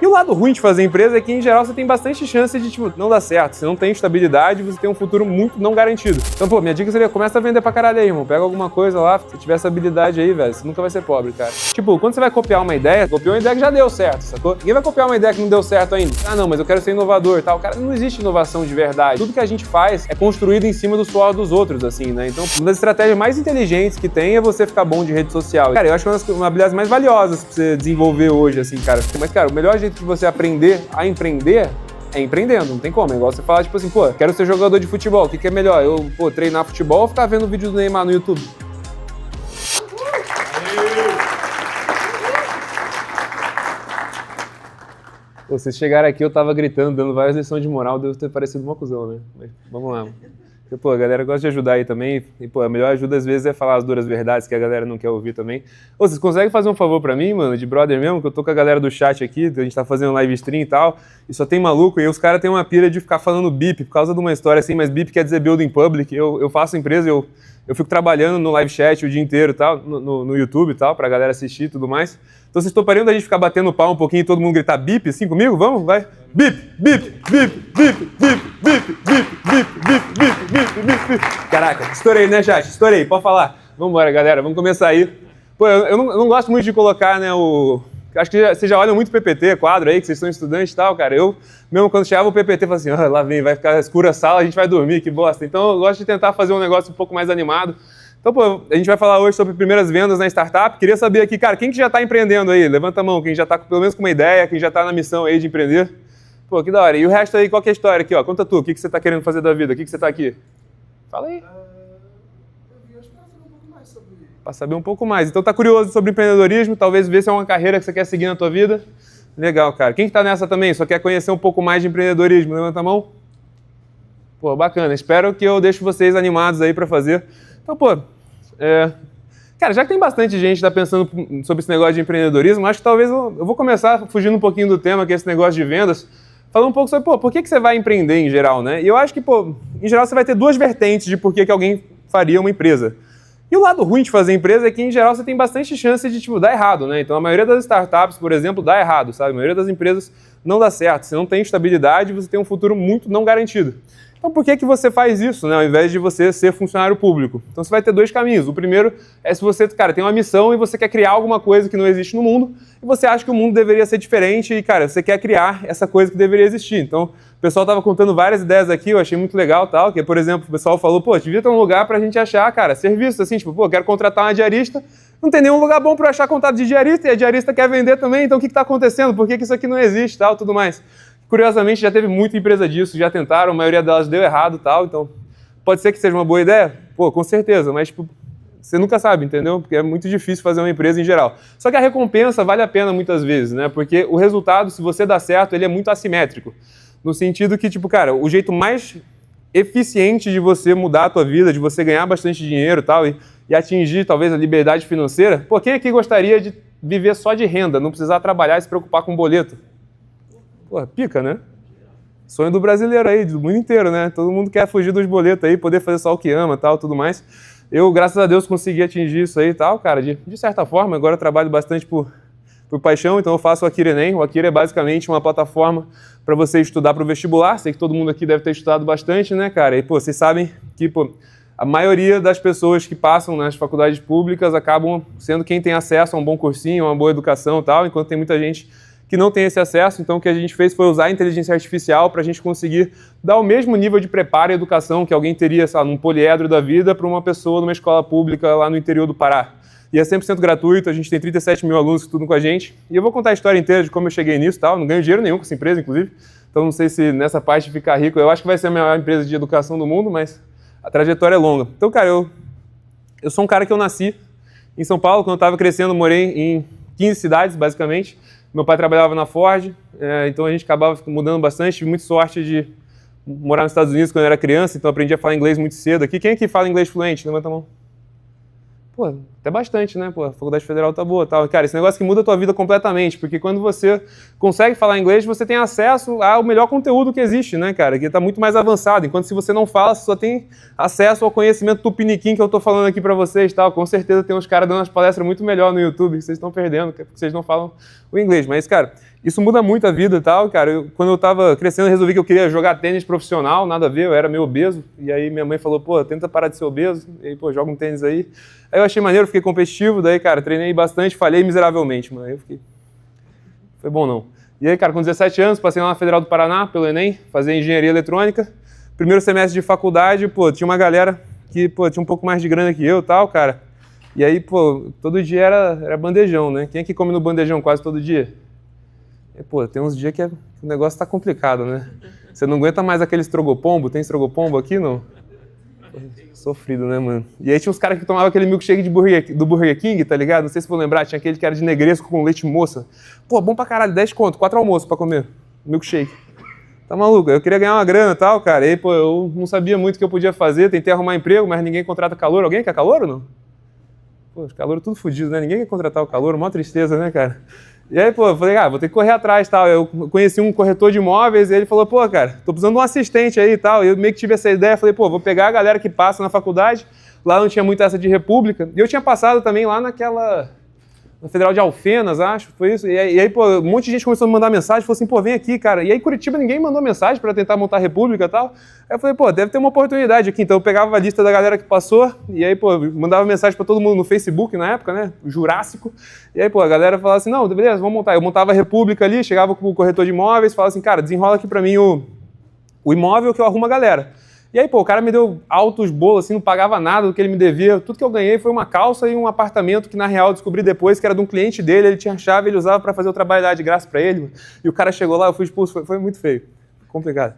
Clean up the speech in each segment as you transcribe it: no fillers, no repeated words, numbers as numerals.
E o lado ruim de fazer empresa é que, em geral, você tem bastante chance de, tipo, não dar certo. Você não tem estabilidade, você tem um futuro muito não garantido. Então, pô, minha dica seria, começa a vender pra caralho aí, irmão. Pega alguma coisa lá, se tiver essa habilidade aí, velho, você nunca vai ser pobre, cara. Tipo, quando você vai copiar uma ideia, copiou uma ideia que já deu certo, sacou? Ninguém vai copiar uma ideia que não deu certo ainda. Ah, não, mas eu quero ser inovador e tal. Cara, não existe inovação de verdade. Tudo que a gente faz é construído em cima do suor dos outros, assim, né? Então, uma das estratégias mais inteligentes que tem é você ficar bom de rede social. Cara, eu acho que é uma das habilidades mais valiosas pra você desenvolver hoje, assim, cara. Mas, cara, o melhor jeito de você aprender a empreender é empreendendo, não tem como. É igual você falar, tipo assim, pô, quero ser jogador de futebol, o que é melhor? Eu, pô, treinar futebol ou ficar vendo vídeos do Neymar no YouTube? Pô, vocês chegaram aqui, eu tava gritando, dando várias lições de moral, devo ter parecido uma cuzão, né? Mas vamos lá. Porque, pô, a galera gosta de ajudar aí também, e, pô, a melhor ajuda às vezes é falar as duras verdades que a galera não quer ouvir também. Ô, vocês conseguem fazer um favor pra mim, mano, de brother mesmo, que eu tô com a galera do chat aqui, a gente tá fazendo live stream e tal, e só tem maluco, e os caras têm uma pira de ficar falando bip, por causa de uma história assim, mas bip quer dizer building public, eu faço empresa, eu fico trabalhando no live chat o dia inteiro e tal, no YouTube e tal, pra galera assistir e tudo mais. Então vocês topariam da gente ficar batendo pau um pouquinho e todo mundo gritar bip assim comigo? Vamos? Vai! Bip, bip, bip, bip, bip, bip, bip, bip, bip, bip, bip, bip. Caraca, estourei, né, chat? Estourei, pode falar. Vambora, galera, vamos começar aí. Pô, eu não gosto muito de colocar, né, Acho que vocês já olham muito PPT, quadro aí, que vocês são estudantes e tal, cara. Eu, mesmo quando chegava o PPT, falava assim, lá vem, vai ficar escura a sala, a gente vai dormir, que bosta. Então eu gosto de tentar fazer um negócio um pouco mais animado. Então, pô, a gente vai falar hoje sobre primeiras vendas na startup. Queria saber aqui, cara, quem que já está empreendendo aí? Levanta a mão, quem já está pelo menos com uma ideia, quem já está na missão aí de empreender. Pô, que da hora. E o resto aí, qual que é a história aqui, ó? Conta tu, o que você está querendo fazer da vida? O que você está aqui? Fala aí. Eu vim para saber um pouco mais sobre... Para saber um pouco mais. Então tá curioso sobre empreendedorismo, talvez ver se é uma carreira que você quer seguir na tua vida. Legal, cara. Quem que tá nessa também? Só quer conhecer um pouco mais de empreendedorismo? Levanta a mão. Pô, bacana. Espero que eu deixe vocês animados aí para fazer. Então, pô, cara, já que tem bastante gente que tá pensando sobre esse negócio de empreendedorismo, acho que talvez eu vou começar fugindo um pouquinho do tema, que é esse negócio de vendas, falando um pouco sobre, pô, por que você vai empreender em geral, né? E eu acho que, pô, em geral você vai ter duas vertentes de por que alguém faria uma empresa. E o lado ruim de fazer empresa é que, em geral, você tem bastante chance de, tipo, dar errado, né? Então, a maioria das startups, por exemplo, dá errado, sabe? A maioria das empresas não dá certo. Você não tem estabilidade, você tem um futuro muito não garantido. Então, por que você faz isso, né? Ao invés de você ser funcionário público? Então, você vai ter dois caminhos. O primeiro é se você, cara, tem uma missão e você quer criar alguma coisa que não existe no mundo e você acha que o mundo deveria ser diferente e, cara, você quer criar essa coisa que deveria existir. Então, o pessoal estava contando várias ideias aqui, eu achei muito legal, tal, que, por exemplo, o pessoal falou, pô, devia ter um lugar pra gente achar, cara, serviço, assim, tipo, pô, quero contratar uma diarista, não tem nenhum lugar bom para eu achar contato de diarista e a diarista quer vender também, então o que está acontecendo? Por que isso aqui não existe, tal, tudo mais? Curiosamente, já teve muita empresa disso, já tentaram, a maioria delas deu errado, tal, então pode ser que seja uma boa ideia? Pô, com certeza, mas, tipo, você nunca sabe, entendeu? Porque é muito difícil fazer uma empresa em geral. Só que a recompensa vale a pena muitas vezes, né? Porque o resultado, se você dá certo, ele é muito assimétrico. No sentido que, tipo, cara, o jeito mais eficiente de você mudar a tua vida, de você ganhar bastante dinheiro tal, e atingir, talvez, a liberdade financeira, pô, quem aqui gostaria de viver só de renda, não precisar trabalhar e se preocupar com boleto? Pô, pica, né? Sonho do brasileiro aí, do mundo inteiro, né? Todo mundo quer fugir dos boletos aí, poder fazer só o que ama, tal, tudo mais. Eu, graças a Deus, consegui atingir isso aí e tal, cara, de certa forma. Agora eu trabalho bastante por paixão, então eu faço o Akira Enem. O Akira é basicamente uma plataforma para você estudar para o vestibular. Sei que todo mundo aqui deve ter estudado bastante, né, cara? E, pô, vocês sabem que, pô, a maioria das pessoas que passam nas faculdades públicas acabam sendo quem tem acesso a um bom cursinho, a uma boa educação e tal, enquanto tem muita gente que não tem esse acesso. Então o que a gente fez foi usar a inteligência artificial para a gente conseguir dar o mesmo nível de preparo e educação que alguém teria, sei lá, num poliedro da vida para uma pessoa numa escola pública lá no interior do Pará. E é 100% gratuito, a gente tem 37 mil alunos que estudam com a gente. E eu vou contar a história inteira de como eu cheguei nisso e tal. Não ganho dinheiro nenhum com essa empresa, inclusive. Então não sei se nessa parte de ficar rico, eu acho que vai ser a maior empresa de educação do mundo, mas a trajetória é longa. Então, cara, eu sou um cara que eu nasci em São Paulo. Quando eu estava crescendo, morei em 15 cidades, basicamente. Meu pai trabalhava na Ford, então a gente acabava mudando bastante. Tive muita sorte de morar nos Estados Unidos quando eu era criança, então aprendi a falar inglês muito cedo aqui. Quem aqui fala inglês fluente? Levanta a mão. Pô, Até bastante, né? Pô, a faculdade federal tá boa, tal. Cara, esse negócio que muda a tua vida completamente, porque quando você consegue falar inglês, você tem acesso ao melhor conteúdo que existe, né, cara? Que tá muito mais avançado. Enquanto se você não fala, você só tem acesso ao conhecimento tupiniquim que eu tô falando aqui pra vocês, tal. Com certeza tem uns caras dando umas palestras muito melhor no YouTube que vocês estão perdendo, porque vocês não falam o inglês. Mas, cara, isso muda muito a vida e tal, cara. Quando eu tava crescendo, eu resolvi que eu queria jogar tênis profissional, nada a ver, eu era meio obeso. E aí minha mãe falou, pô, tenta parar de ser obeso. E aí, pô, joga um tênis aí. Aí eu achei maneiro, fiquei competitivo, daí, cara, treinei bastante, falhei miseravelmente, mano. Aí eu fiquei... Foi bom não. E aí, cara, com 17 anos, passei lá na Federal do Paraná, pelo Enem, fazer engenharia eletrônica. Primeiro semestre de faculdade, pô, tinha uma galera que, pô, tinha um pouco mais de grana que eu e tal, cara. E aí, pô, todo dia era bandejão, né? Quem é que come no bandejão quase todo dia? E, pô, tem uns dias que o negócio tá complicado, né? Você não aguenta mais aquele estrogopombo? Tem estrogopombo aqui, não? Sofrido, né, mano? E aí tinha uns caras que tomavam aquele milkshake do Burger King, tá ligado? Não sei se vou lembrar, tinha aquele que era de negresco com leite moça. Pô, bom pra caralho, 10 conto, 4 almoços pra comer. Milkshake. Tá maluco? Eu queria ganhar uma grana e tal, cara. E aí, pô, eu não sabia muito o que eu podia fazer, tentei arrumar emprego, mas ninguém contrata calouro. Alguém quer calouro ou não? Pô, os calouros tudo fodidos, né? Ninguém quer contratar o calouro, mó tristeza, né, cara? E aí, pô, eu falei, vou ter que correr atrás e tal. Eu conheci um corretor de imóveis e ele falou, pô, cara, tô precisando de um assistente aí e tal. E eu meio que tive essa ideia, falei, pô, vou pegar a galera que passa na faculdade. Lá não tinha muito essa de república. E eu tinha passado também lá na Federal de Alfenas, acho, foi isso. E aí, pô, um monte de gente começou a me mandar mensagem, falou assim, pô, vem aqui, cara. E aí, Curitiba, ninguém mandou mensagem para tentar montar a república e tal. Aí eu falei, pô, deve ter uma oportunidade aqui. Então eu pegava a lista da galera que passou, e aí, pô, mandava mensagem para todo mundo no Facebook na época, né, Jurássico. E aí, pô, a galera falava assim, não, beleza, vamos montar. Eu montava a república ali, chegava com o corretor de imóveis, falava assim, cara, desenrola aqui para mim o imóvel que eu arrumo a galera. E aí, pô, o cara me deu altos bolos, assim, não pagava nada do que ele me devia. Tudo que eu ganhei foi uma calça e um apartamento que, na real, eu descobri depois que era de um cliente dele, ele tinha chave, ele usava para fazer o trabalho lá de graça para ele. E o cara chegou lá, eu fui expulso, foi muito feio, complicado.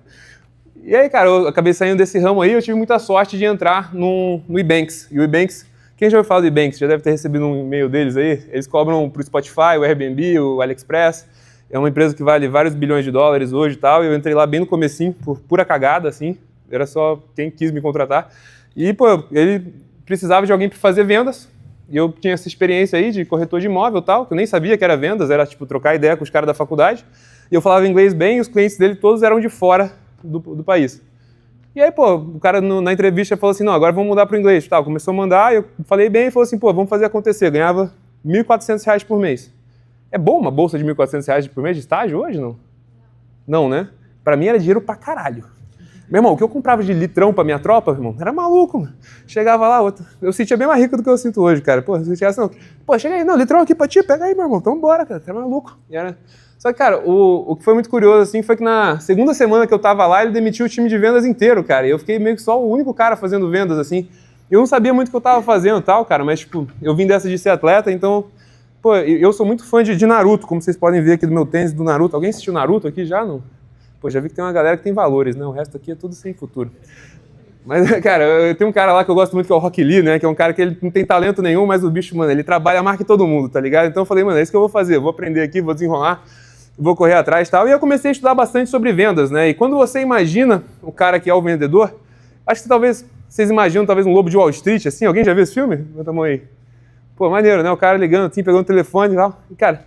E aí, cara, eu acabei saindo desse ramo aí, eu tive muita sorte de entrar no Ebanks. E o Ebanks, quem já ouviu falar do Ebanks? Já deve ter recebido um e-mail deles aí. Eles cobram pro Spotify, o Airbnb, o AliExpress. É uma empresa que vale vários bilhões de dólares hoje e tal. E eu entrei lá bem no comecinho, por pura cagada, assim. Era só quem quis me contratar. E, pô, ele precisava de alguém para fazer vendas. E eu tinha essa experiência aí de corretor de imóvel e tal, que eu nem sabia que era vendas, era, tipo, trocar ideia com os caras da faculdade. E eu falava inglês bem e os clientes dele todos eram de fora do país. E aí, pô, o cara na entrevista falou assim, não, agora vamos mudar para o inglês. Tal. Começou a mandar, eu falei bem e falou assim, pô, vamos fazer acontecer. Eu ganhava R$1.400 por mês. É bom uma bolsa de R$1.400 por mês de estágio hoje, não? Não, né? Para mim era dinheiro pra caralho. Meu irmão, o que eu comprava de litrão pra minha tropa, meu irmão, era maluco, mano. Chegava lá, eu sentia bem mais rico do que eu sinto hoje, cara. Pô, se eu chegasse, não, pô, chega aí, não, litrão aqui pra ti, pega aí, meu irmão, então bora, cara, tá maluco. E era... Só que, cara, o que foi muito curioso, assim, foi que na segunda semana que eu tava lá, ele demitiu o time de vendas inteiro, cara. E eu fiquei meio que só o único cara fazendo vendas, assim. Eu não sabia muito o que eu tava fazendo e tal, cara, mas, tipo, eu vim dessa de ser atleta, então... Pô, eu sou muito fã de Naruto, como vocês podem ver aqui do meu tênis do Naruto. Alguém assistiu Naruto aqui já, não? Pô, já vi que tem uma galera que tem valores, né? O resto aqui é tudo sem futuro. Mas, cara, eu tenho um cara lá que eu gosto muito, que é o Rock Lee, né? Que é um cara que ele não tem talento nenhum, mas o bicho, mano, ele trabalha mais que todo mundo, tá ligado? Então eu falei, mano, é isso que eu vou fazer. Eu vou aprender aqui, vou desenrolar, vou correr atrás e tal. E eu comecei a estudar bastante sobre vendas, né? E quando você imagina o cara que é o vendedor, acho que talvez vocês imaginam talvez um Lobo de Wall Street, assim. Alguém já viu esse filme? Levanta a mão aí. Pô, maneiro, né? O cara ligando assim, pegando o telefone e tal. E, cara,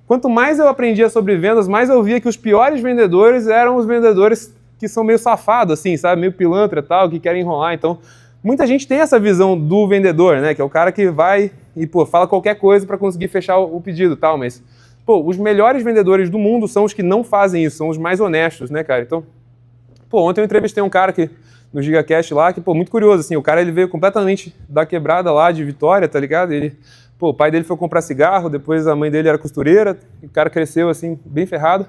quanto mais eu aprendia sobre vendas, mais eu via que os piores vendedores eram os vendedores que são meio safados, assim, sabe? Meio pilantra e tal, que querem enrolar. Então, muita gente tem essa visão do vendedor, né? Que é o cara que vai e, pô, fala qualquer coisa para conseguir fechar o pedido e tal. Mas, pô, os melhores vendedores do mundo são os que não fazem isso, são os mais honestos, né, cara? Então, pô, ontem eu entrevistei um cara que no GigaCast lá, que, pô, muito curioso, assim, o cara, ele veio completamente da quebrada lá de Vitória, tá ligado? Ele, pô, o pai dele foi comprar cigarro, depois a mãe dele era costureira, o cara cresceu, assim, bem ferrado.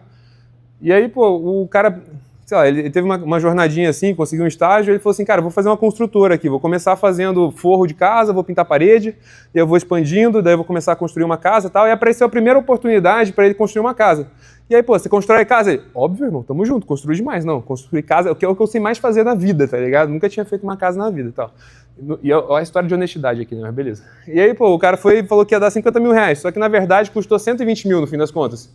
E aí, pô, o cara, sei lá, ele teve uma jornadinha assim, conseguiu um estágio, ele falou assim, cara, vou fazer uma construtora aqui, vou começar fazendo forro de casa, vou pintar parede, e eu vou expandindo, daí eu vou começar a construir uma casa e tal, e apareceu a primeira oportunidade para ele construir uma casa. E aí, pô, você constrói casa? Ele, óbvio, irmão, tamo junto, construir demais. Não, construir casa é o que eu sei mais fazer na vida, tá ligado? Nunca tinha feito uma casa na vida e tal. E olha a história de honestidade aqui, né? Mas beleza. E aí, pô, o cara foi e falou que ia dar 50 mil reais, só que na verdade custou 120 mil no fim das contas.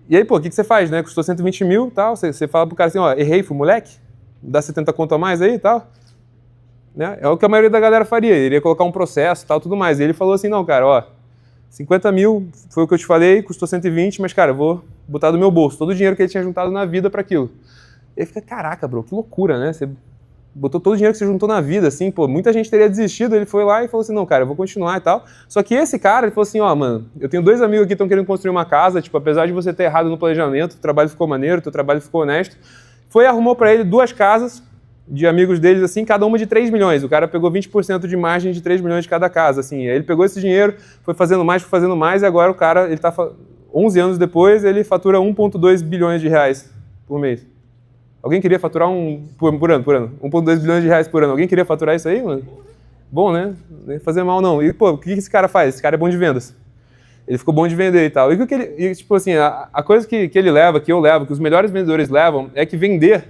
E aí, pô, o que você faz, né? Custou 120 mil e tal, você fala pro cara assim, ó, errei, fui moleque, dá 70 conto a mais aí e tal. né? É o que a maioria da galera faria, ele iria colocar um processo e tal, tudo mais. E ele falou assim, não, cara, ó, 50 mil foi o que eu te falei, custou 120, mas, cara, eu vou botar do meu bolso, todo o dinheiro que ele tinha juntado na vida para aquilo. E ele fica, caraca, bro, que loucura, né? Você botou todo o dinheiro que você juntou na vida, assim, pô, muita gente teria desistido, ele foi lá e falou assim, não, cara, eu vou continuar e tal. Só que esse cara, ele falou assim, ó, mano, eu tenho 2 amigos aqui que estão querendo construir uma casa, tipo, apesar de você ter errado no planejamento, o trabalho ficou maneiro, o teu trabalho ficou honesto, foi e arrumou para ele 2 casas de amigos deles, assim, cada uma de 3 milhões. O cara pegou 20% de margem de 3 milhões de cada casa, assim. Aí ele pegou esse dinheiro, foi fazendo mais, e agora o cara, ele tá 11 anos depois, ele fatura 1,2 bilhões de reais por mês. Alguém queria faturar por ano? 1,2 bilhões de reais por ano. Alguém queria faturar isso aí, mano? Bom, né? Nem fazer mal, não. E, pô, o que esse cara faz? Esse cara é bom de vendas. Ele ficou bom de vender e tal. E tipo assim, a coisa que ele leva, que eu levo, que os melhores vendedores levam, é que vender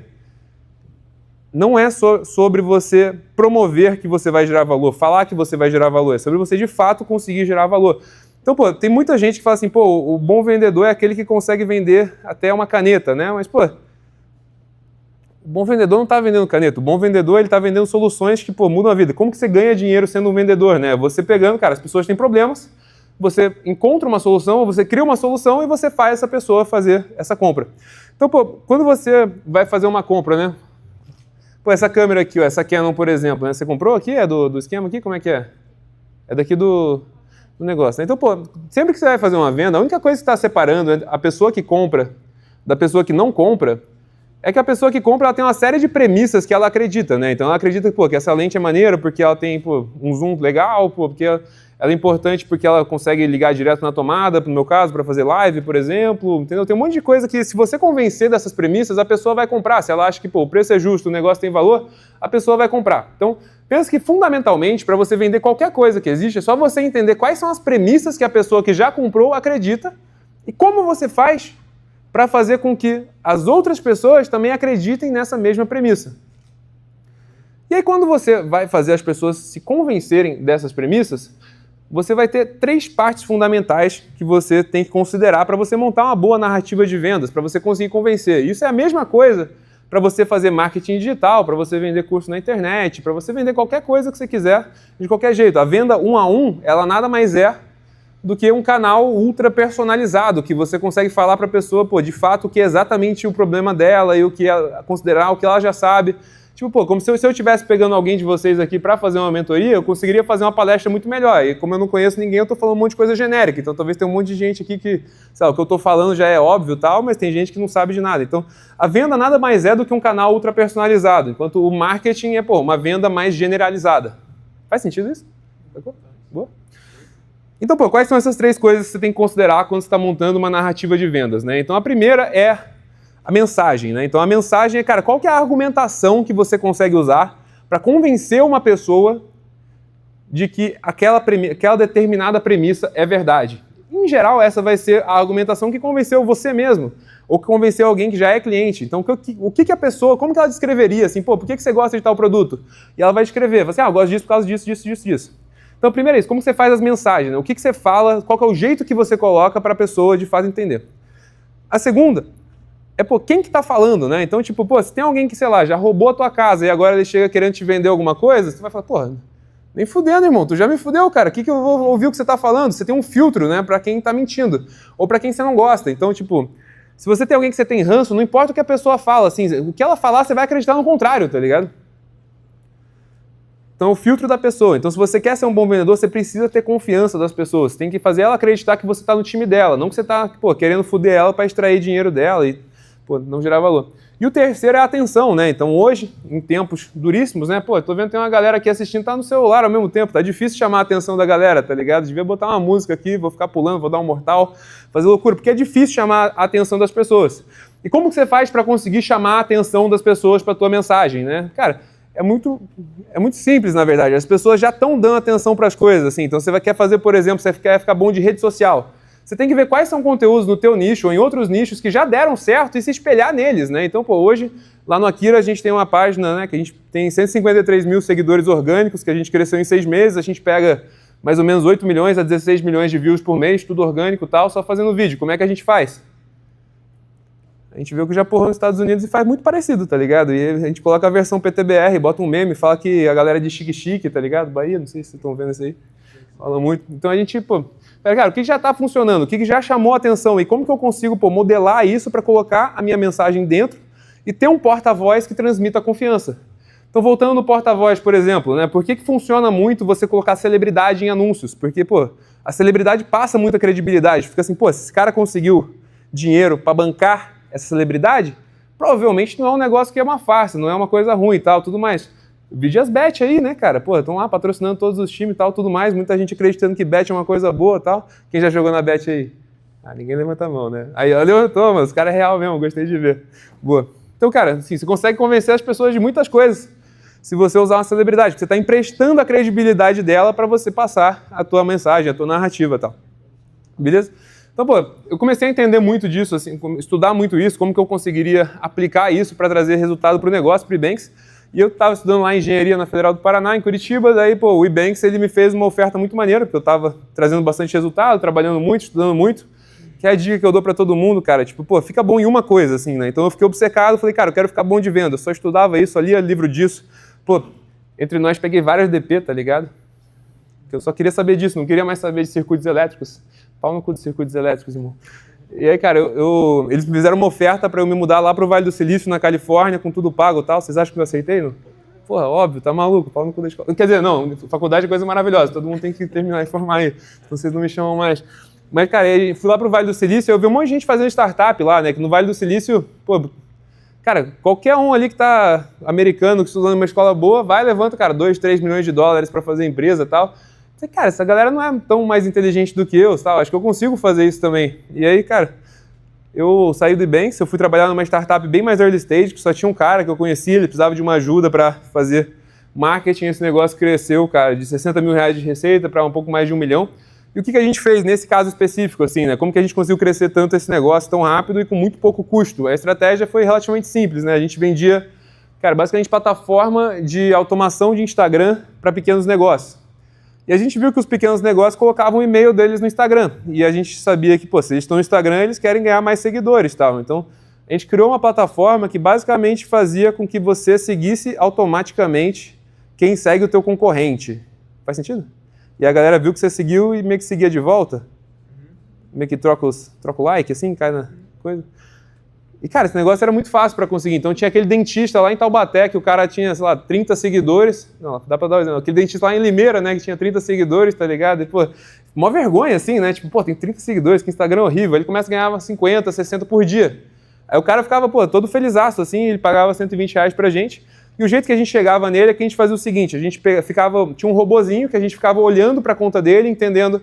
não é sobre você promover que você vai gerar valor, falar que você vai gerar valor, é sobre você de fato conseguir gerar valor. Então, pô, tem muita gente que fala assim, pô, o bom vendedor é aquele que consegue vender até uma caneta, né? Mas, pô, o bom vendedor não está vendendo caneta, o bom vendedor ele está vendendo soluções que, pô, mudam a vida. Como que você ganha dinheiro sendo um vendedor, né? Você pegando, cara, as pessoas têm problemas, você encontra uma solução, ou você cria uma solução e você faz essa pessoa fazer essa compra. Então, pô, quando você vai fazer uma compra, né? Pô, essa câmera aqui, ó, essa Canon, por exemplo, né? Você comprou aqui? É do esquema aqui? Como é que é? É daqui do negócio, né? Então, pô, sempre que você vai fazer uma venda, a única coisa que está separando a pessoa que compra da pessoa que não compra é que a pessoa que compra ela tem uma série de premissas que ela acredita, né? Então ela acredita pô, que essa lente é maneira porque ela tem pô, um zoom legal, pô, porque ela é importante porque ela consegue ligar direto na tomada, no meu caso, para fazer live, por exemplo, entendeu? Tem um monte de coisa que se você convencer dessas premissas, a pessoa vai comprar. Se ela acha que pô, o preço é justo, o negócio tem valor, a pessoa vai comprar. Então, pensa que fundamentalmente, para você vender qualquer coisa que existe, é só você entender quais são as premissas que a pessoa que já comprou acredita e como você faz para fazer com que as outras pessoas também acreditem nessa mesma premissa. E aí, quando você vai fazer as pessoas se convencerem dessas premissas, você vai ter 3 partes fundamentais que você tem que considerar para você montar uma boa narrativa de vendas, para você conseguir convencer. Isso é a mesma coisa para você fazer marketing digital, para você vender curso na internet, para você vender qualquer coisa que você quiser, de qualquer jeito. A venda 1 a 1, ela nada mais é do que um canal ultra personalizado, que você consegue falar para a pessoa, pô, de fato, o que é exatamente o problema dela e o que é considerar, o que ela já sabe. Tipo, pô, como se eu estivesse pegando alguém de vocês aqui para fazer uma mentoria, eu conseguiria fazer uma palestra muito melhor. E como eu não conheço ninguém, eu tô falando um monte de coisa genérica. Então talvez tenha um monte de gente aqui que, sei lá, o que eu tô falando já é óbvio e tal, mas tem gente que não sabe de nada. Então, a venda nada mais é do que um canal ultra personalizado, enquanto o marketing é, pô, uma venda mais generalizada. Faz sentido isso? Boa? Então, pô, quais são essas 3 coisas que você tem que considerar quando você está montando uma narrativa de vendas, né? Então, a primeira é a mensagem, né? Então, a mensagem é, cara, qual que é a argumentação que você consegue usar para convencer uma pessoa de que aquela determinada premissa é verdade? Em geral, essa vai ser a argumentação que convenceu você mesmo, ou que convenceu alguém que já é cliente. Então, o que a pessoa, como que ela descreveria? Assim, pô, por que você gosta de tal produto? E ela vai descrever, assim, eu gosto disso por causa disso. Então, primeiro é isso, como você faz as mensagens, né? O que você fala, qual que é o jeito que você coloca para a pessoa de fato entender. A segunda é, pô, quem que tá falando, né? Então, tipo, pô, se tem alguém que, sei lá, já roubou a tua casa e agora ele chega querendo te vender alguma coisa, você vai falar, pô, nem fudendo, irmão, tu já me fudeu, cara, o que eu vou ouvir o que você tá falando? Você tem um filtro, né, para quem tá mentindo, ou para quem você não gosta. Então, tipo, se você tem alguém que você tem ranço, não importa o que a pessoa fala, assim, o que ela falar, você vai acreditar no contrário, tá ligado? Então, o filtro da pessoa. Então, se você quer ser um bom vendedor, você precisa ter confiança das pessoas. Você tem que fazer ela acreditar que você está no time dela, não que você está, pô, querendo foder ela para extrair dinheiro dela e, pô, não gerar valor. E o terceiro é a atenção, né? Então, hoje, em tempos duríssimos, né? Pô, tô vendo que tem uma galera aqui assistindo, tá no celular ao mesmo tempo. Tá difícil chamar a atenção da galera, tá ligado? Devia botar uma música aqui, vou ficar pulando, vou dar um mortal, fazer loucura, porque é difícil chamar a atenção das pessoas. E como que você faz para conseguir chamar a atenção das pessoas para tua mensagem, né? Cara, é muito simples, na verdade. As pessoas já estão dando atenção para as coisas, assim. Então, você quer fazer, por exemplo, você quer ficar bom de rede social. Você tem que ver quais são conteúdos no teu nicho ou em outros nichos que já deram certo e se espelhar neles, né? Então, pô, hoje, lá no Akira, a gente tem uma página, né, que a gente tem 153 mil seguidores orgânicos, que a gente cresceu em 6 meses, a gente pega mais ou menos 8 milhões a 16 milhões de views por mês, tudo orgânico e tal, só fazendo vídeo. Como é que a gente faz? A gente viu que já porrou nos Estados Unidos e faz muito parecido, tá ligado? E a gente coloca a versão PTBR, bota um meme, fala que a galera é de chique-chique, tá ligado? Bahia, não sei se vocês estão vendo isso aí. Fala muito. Então a gente, pô... Cara, o que já está funcionando? O que já chamou a atenção? E como que eu consigo, pô, modelar isso para colocar a minha mensagem dentro e ter um porta-voz que transmita confiança? Então, voltando no porta-voz, por exemplo, né? Por que funciona muito você colocar celebridade em anúncios? Porque, pô, a celebridade passa muita credibilidade. Fica assim, pô, se esse cara conseguiu dinheiro para bancar essa celebridade, provavelmente não é um negócio que é uma farsa, não é uma coisa ruim e tal, tudo mais. Vidias bet aí, né, cara? Pô, estão lá patrocinando todos os times e tal, tudo mais. Muita gente acreditando que bet é uma coisa boa e tal. Quem já jogou na bet aí? Ah, ninguém levanta a mão, né? Aí, ó, levantou, mas o cara é real mesmo, gostei de ver. Boa. Então, cara, assim, você consegue convencer as pessoas de muitas coisas se você usar uma celebridade, porque você está emprestando a credibilidade dela para você passar a tua mensagem, a tua narrativa e tal. Beleza? Então, pô, eu comecei a entender muito disso, assim, estudar muito isso, como que eu conseguiria aplicar isso para trazer resultado para o negócio, para o Ebanks. E eu estava estudando lá engenharia na Federal do Paraná, em Curitiba, daí, pô, o Ebanks, ele me fez uma oferta muito maneira, porque eu estava trazendo bastante resultado, trabalhando muito, estudando muito, que é a dica que eu dou para todo mundo, cara, tipo, pô, fica bom em uma coisa, assim, né? Então eu fiquei obcecado, falei, cara, eu quero ficar bom de venda, eu só estudava isso, lia livro disso, pô, entre nós peguei várias DP, tá ligado? Que eu só queria saber disso, não queria mais saber de circuitos elétricos, pau no cu de circuitos elétricos, irmão. E aí, cara, eles me fizeram uma oferta para eu me mudar lá pro Vale do Silício, na Califórnia, com tudo pago e tal. Vocês acham que eu aceitei, não? Porra, óbvio, tá maluco, pau no cu da escola. Quer dizer, não, faculdade é coisa maravilhosa, todo mundo tem que terminar e formar aí, então vocês não me chamam mais. Mas, cara, eu fui lá pro Vale do Silício e eu vi um monte de gente fazendo startup lá, né, que no Vale do Silício, pô, cara, qualquer um ali que tá americano, que estudando numa escola boa, vai e levanta, cara, 2, 3 milhões de dólares para fazer empresa e tal. Cara, essa galera não é tão mais inteligente do que eu, tal. Acho que eu consigo fazer isso também. E aí, cara, eu saí do Ebanks, eu fui trabalhar numa startup bem mais early stage, que só tinha um cara que eu conhecia, ele precisava de uma ajuda para fazer marketing, esse negócio cresceu, cara, de 60 mil reais de receita para um pouco mais de 1 milhão. E o que a gente fez nesse caso específico, assim, né? Como que a gente conseguiu crescer tanto esse negócio tão rápido e com muito pouco custo? A estratégia foi relativamente simples, né? A gente vendia, cara, basicamente plataforma de automação de Instagram para pequenos negócios. E a gente viu que os pequenos negócios colocavam o e-mail deles no Instagram. E a gente sabia que, pô, se eles estão no Instagram, eles querem ganhar mais seguidores e tal. Então, a gente criou uma plataforma que basicamente fazia com que você seguisse automaticamente quem segue o teu concorrente. Faz sentido? E a galera viu que você seguiu e meio que seguia de volta. Meio que troca o like, assim, cai na coisa. E, cara, esse negócio era muito fácil para conseguir. Então, tinha aquele dentista lá em Taubaté, que o cara tinha, sei lá, 30 seguidores. Não, dá para dar um exemplo. Aquele dentista lá em Limeira, né, que tinha 30 seguidores, tá ligado? E, pô, mó vergonha, assim, né? Tipo, pô, tem 30 seguidores, que Instagram é horrível. Ele começa a ganhar 50, 60 por dia. Aí o cara ficava, pô, todo felizaço, assim, ele pagava 120 reais pra gente. E o jeito que a gente chegava nele é que a gente fazia o seguinte, a gente tinha um robozinho que a gente ficava olhando para a conta dele, entendendo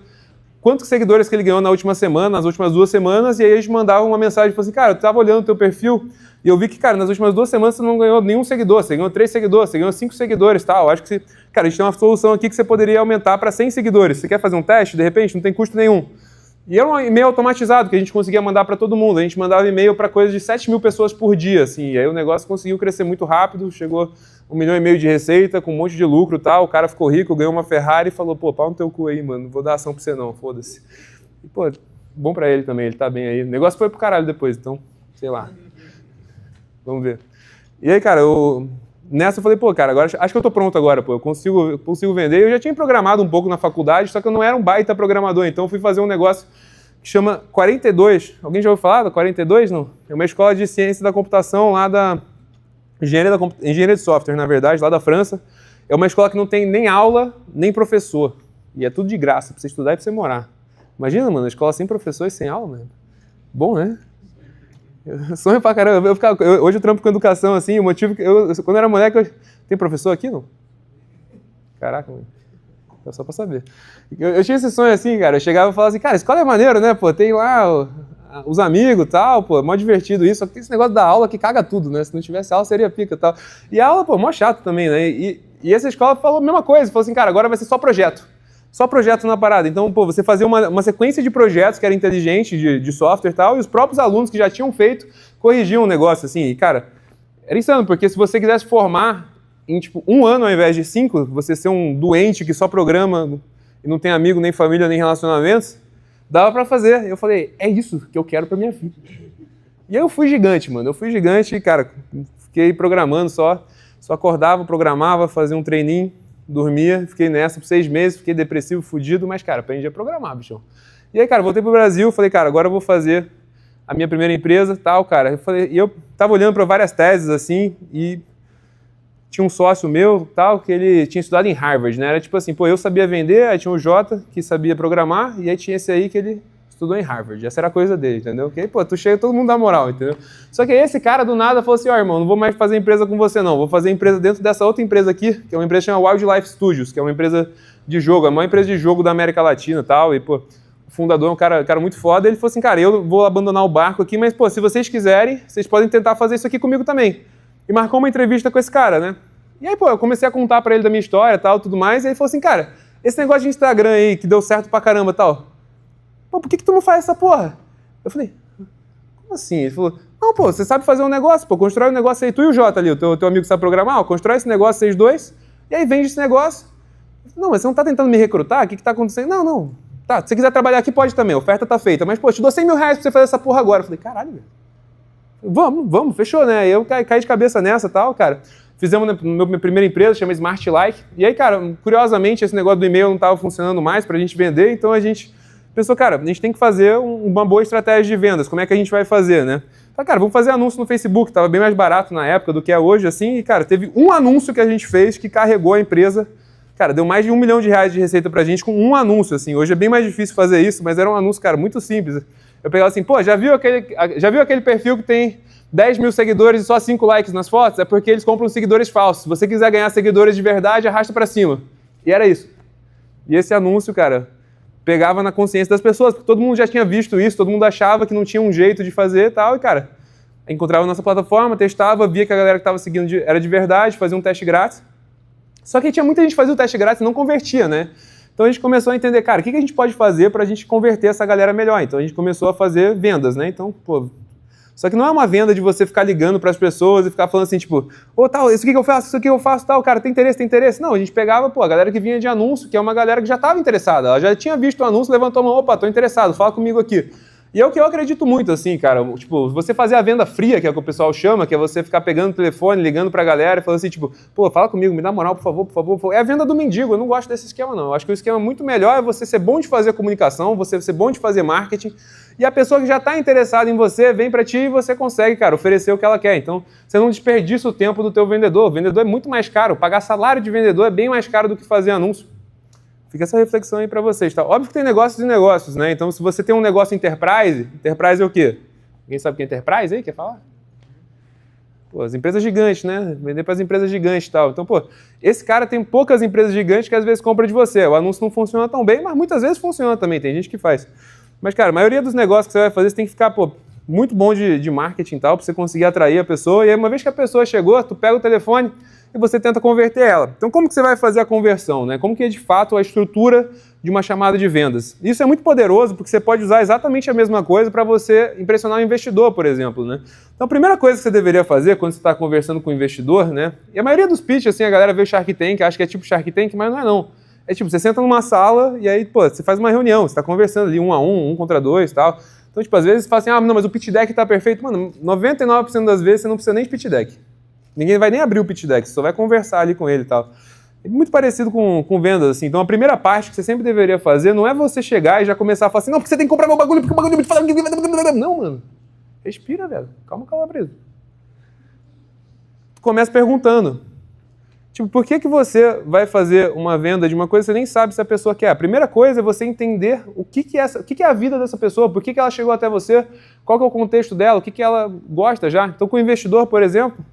quantos seguidores que ele ganhou na última semana, nas últimas 2 semanas, e aí a gente mandava uma mensagem, falou assim, cara, eu estava olhando o teu perfil e eu vi que, cara, nas últimas 2 semanas você não ganhou nenhum seguidor, você ganhou 3 seguidores, você ganhou 5 seguidores, tal. Acho que você, cara, a gente tem uma solução aqui que você poderia aumentar para 100 seguidores. Você quer fazer um teste? De repente, não tem custo nenhum. E era um e-mail automatizado que a gente conseguia mandar para todo mundo. A gente mandava e-mail para coisa de 7 mil pessoas por dia, assim. E aí o negócio conseguiu crescer muito rápido, chegou 1,5 milhão de receita, com um monte de lucro e tal. O cara ficou rico, ganhou uma Ferrari e falou, pô, pau no teu cu aí, mano, não vou dar ação pra você não, foda-se. E, pô, bom pra ele também, ele tá bem aí. O negócio foi pro caralho depois, então, sei lá. Vamos ver. E aí, cara, nessa eu falei, pô, cara, agora acho que eu tô pronto agora, pô, eu consigo vender. Eu já tinha programado um pouco na faculdade, só que eu não era um baita programador, então eu fui fazer um negócio que chama 42. Alguém já ouviu falar da 42, não? É uma escola de ciência da computação lá da engenharia de software, na verdade, lá da França. É uma escola que não tem nem aula, nem professor. E é tudo de graça, pra você estudar e pra você morar. Imagina, mano, a escola sem professor e sem aula, mano. Bom, né? Eu sonho pra caramba. Hoje eu trampo com educação, assim, o motivo que quando eu era moleque, tem professor aqui, não? Caraca, mano. É só pra saber. Eu tinha esse sonho assim, cara, eu chegava e falava assim, cara, a escola é maneiro, né, pô, tem lá os amigos e tal, pô, mó divertido isso, só que tem esse negócio da aula que caga tudo, né, se não tivesse aula seria pica e tal. E a aula, pô, mó chato também, né, e essa escola falou a mesma coisa, falou assim, cara, agora vai ser só projeto na parada. Então, pô, você fazia uma sequência de projetos que era inteligente, de software e tal, e os próprios alunos que já tinham feito corrigiam o negócio, assim, e, cara, era insano, porque se você quisesse formar em, tipo, 1 ano ao invés de 5, você ser um doente que só programa e não tem amigo, nem família, nem relacionamentos, dava pra fazer. Eu falei, é isso que eu quero pra minha vida. E aí eu fui gigante, mano. Eu fui gigante e, cara, fiquei programando só acordava, programava, fazia um treininho, dormia, fiquei nessa por 6 meses, fiquei depressivo, fudido, mas, cara, aprendi a programar, bichão. E aí, cara, voltei pro Brasil, falei, cara, agora eu vou fazer a minha primeira empresa, tal, cara. E eu tava olhando para várias teses, assim, e tinha um sócio meu, tal, que ele tinha estudado em Harvard, né? Era tipo assim, pô, eu sabia vender, aí tinha o Jota, que sabia programar, e aí tinha esse aí que ele estudou em Harvard. Essa era a coisa dele, entendeu? Que aí, pô, tu chega, todo mundo dá moral, entendeu? Só que aí esse cara do nada falou assim, ó, irmão, não vou mais fazer empresa com você, não. Vou fazer empresa dentro dessa outra empresa aqui, que é uma empresa chamada Wildlife Studios, que é uma empresa de jogo, a maior empresa de jogo da América Latina e tal, e, pô, o fundador é um cara muito foda. Ele falou assim, cara, eu vou abandonar o barco aqui, mas, pô, se vocês quiserem, vocês podem tentar fazer isso aqui comigo também. E marcou uma entrevista com esse cara, né? E aí, pô, eu comecei a contar pra ele da minha história e tal, tudo mais, e ele falou assim, cara, esse negócio de Instagram aí, que deu certo pra caramba e tal, pô, por que tu não faz essa porra? Eu falei, como assim? Ele falou, não, pô, você sabe fazer um negócio, pô, constrói um negócio aí, tu e o Jota ali, o teu amigo que sabe programar, ó, constrói esse negócio, vocês dois, e aí vende esse negócio. Não, mas você não tá tentando me recrutar? O que tá acontecendo? Não, tá, se você quiser trabalhar aqui, pode também, a oferta tá feita, mas, pô, te dou 100 mil reais pra você fazer essa porra agora. Eu falei, caralho, velho. Vamos, fechou, né? Eu caí de cabeça nessa e tal, cara. Fizemos minha primeira empresa, chama Smart Like. E aí, cara, curiosamente, esse negócio do e-mail não estava funcionando mais pra gente vender, então a gente pensou, cara, a gente tem que fazer uma boa estratégia de vendas. Como é que a gente vai fazer, né? Então, cara, vamos fazer anúncio no Facebook. Tava bem mais barato na época do que é hoje, assim. E, cara, teve um anúncio que a gente fez que carregou a empresa. Cara, deu mais de R$1 milhão de receita pra gente com um anúncio, assim. Hoje é bem mais difícil fazer isso, mas era um anúncio, cara, muito simples. Eu pegava assim, pô, já viu aquele perfil que tem 10 mil seguidores e só 5 likes nas fotos? É porque eles compram seguidores falsos. Se você quiser ganhar seguidores de verdade, arrasta pra cima. E era isso. E esse anúncio, cara, pegava na consciência das pessoas, porque todo mundo já tinha visto isso, todo mundo achava que não tinha um jeito de fazer e tal, e, cara, encontrava a nossa plataforma, testava, via que a galera que estava seguindo era de verdade, fazia um teste grátis. Só que tinha muita gente que fazia o teste grátis e não convertia, né? Então a gente começou a entender, cara, o que a gente pode fazer para a gente converter essa galera melhor? Então a gente começou a fazer vendas, né? Então, pô... Só que não é uma venda de você ficar ligando para as pessoas e ficar falando assim, tipo, ô, tal, isso aqui que eu faço, isso aqui eu faço, tal, cara, tem interesse? Não, a gente pegava, pô, a galera que vinha de anúncio, que é uma galera que já estava interessada, ela já tinha visto o anúncio, levantou a mão, opa, tô interessado, fala comigo aqui. E é o que eu acredito muito, assim, cara, tipo, você fazer a venda fria, que é o que o pessoal chama, que é você ficar pegando o telefone, ligando pra galera e falando assim, tipo, pô, fala comigo, me dá moral, por favor, por favor, por favor. É a venda do mendigo, eu não gosto desse esquema, não. Eu acho que o esquema muito melhor é você ser bom de fazer comunicação, você ser bom de fazer marketing, e a pessoa que já está interessada em você vem para ti e você consegue, cara, oferecer o que ela quer. Então, você não desperdiça o tempo do teu vendedor. O vendedor é muito mais caro. Pagar salário de vendedor é bem mais caro do que fazer anúncio. Fica essa reflexão aí para vocês, tá? Óbvio que tem negócios e negócios, né? Então, se você tem um negócio enterprise é o quê? Ninguém sabe o que é enterprise aí? Quer falar? Pô, as empresas gigantes, né? Vender para as empresas gigantes e tal. Então, pô, esse cara tem poucas empresas gigantes que às vezes compram de você. O anúncio não funciona tão bem, mas muitas vezes funciona também. Tem gente que faz. Mas, cara, a maioria dos negócios que você vai fazer, você tem que ficar, pô, muito bom de marketing e tal, pra você conseguir atrair a pessoa. E aí, uma vez que a pessoa chegou, tu pega o telefone e você tenta converter ela. Então, como que você vai fazer a conversão, né? Como que é, de fato, a estrutura de uma chamada de vendas? Isso é muito poderoso, porque você pode usar exatamente a mesma coisa para você impressionar o investidor, por exemplo, né? Então, a primeira coisa que você deveria fazer quando você está conversando com o investidor, né? E a maioria dos pitches, assim, a galera vê o Shark Tank, acha que é tipo Shark Tank, mas não é não. É tipo, você senta numa sala e aí, pô, você faz uma reunião, você tá conversando ali 1 a 1, 1 contra 2 e tal. Então, tipo, às vezes você fala assim, ah, não, mas o pitch deck tá perfeito. Mano, 99% das vezes você não precisa nem de pitch deck. Ninguém vai nem abrir o pitch deck, você só vai conversar ali com ele e tal. É muito parecido com vendas, assim. Então, a primeira parte que você sempre deveria fazer não é você chegar e já começar a falar assim, não, porque você tem que comprar meu bagulho, porque o bagulho me fala... Não, mano. Respira, velho. Calma, brisa. Tu começa perguntando. Tipo, por que você vai fazer uma venda de uma coisa que você nem sabe se a pessoa quer? A primeira coisa é você entender o que é a vida dessa pessoa, por que ela chegou até você, qual que é o contexto dela, o que ela gosta já. Então, com o investidor, por exemplo,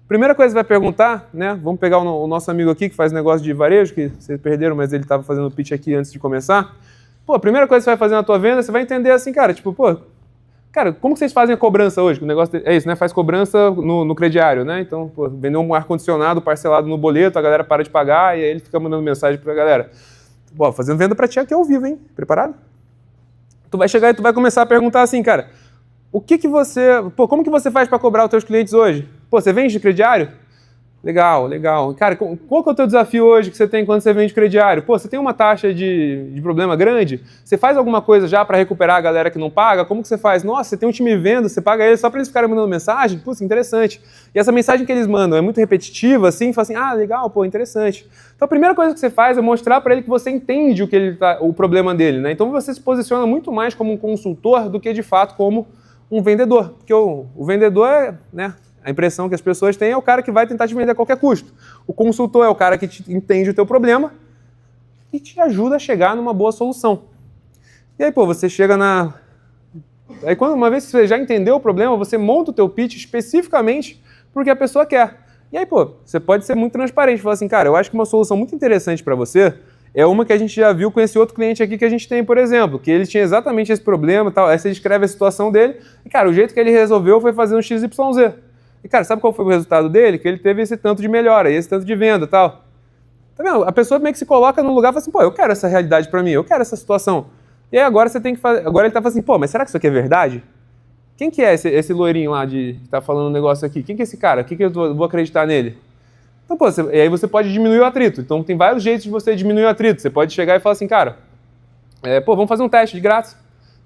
a primeira coisa que você vai perguntar, né? Vamos pegar o nosso amigo aqui que faz negócio de varejo, que vocês perderam, mas ele estava fazendo o pitch aqui antes de começar. Pô, a primeira coisa que você vai fazer na tua venda, você vai entender assim, cara, tipo, pô, cara, como que vocês fazem a cobrança hoje? O negócio é isso, né? Faz cobrança no crediário, né? Então, pô, vendeu um ar-condicionado parcelado no boleto, a galera para de pagar e aí ele fica mandando mensagem pra galera. Pô, fazendo venda pra ti aqui ao vivo, hein? Preparado? Tu vai chegar e tu vai começar a perguntar assim, cara, como que você faz para cobrar os teus clientes hoje? Pô, você vende de crediário? Legal, legal. Cara, qual que é o teu desafio hoje que você tem quando você vende crediário? Pô, você tem uma taxa de problema grande? Você faz alguma coisa já para recuperar a galera que não paga? Como que você faz? Nossa, você tem um time de venda, você paga eles só para eles ficarem mandando mensagem? Putz, interessante. E essa mensagem que eles mandam é muito repetitiva, assim, fala assim, ah, legal, pô, interessante. Então a primeira coisa que você faz é mostrar para ele que você entende o problema dele, né? Então você se posiciona muito mais como um consultor do que de fato como um vendedor. Porque o vendedor é, né? A impressão que as pessoas têm é o cara que vai tentar te vender a qualquer custo. O consultor é o cara que entende o teu problema e te ajuda a chegar numa boa solução. E aí, pô, você chega na... Aí, uma vez que você já entendeu o problema, você monta o teu pitch especificamente porque a pessoa quer. E aí, pô, você pode ser muito transparente. Falar assim, cara, eu acho que uma solução muito interessante para você é uma que a gente já viu com esse outro cliente aqui que a gente tem, por exemplo, que ele tinha exatamente esse problema e tal. Aí você descreve a situação dele e, cara, o jeito que ele resolveu foi fazer um XYZ. E, cara, sabe qual foi o resultado dele? Que ele teve esse tanto de melhora, esse tanto de venda e tal. Tá vendo? A pessoa meio que se coloca no lugar e fala assim, pô, eu quero essa realidade pra mim, eu quero essa situação. E aí agora você tem que fazer... Agora ele tá falando assim, pô, mas será que isso aqui é verdade? Quem que é esse loirinho lá que tá falando um negócio aqui? Quem que é esse cara? Quem que eu vou acreditar nele? Então, pô, e aí você pode diminuir o atrito. Então tem vários jeitos de você diminuir o atrito. Você pode chegar e falar assim, cara, pô, vamos fazer um teste de graça.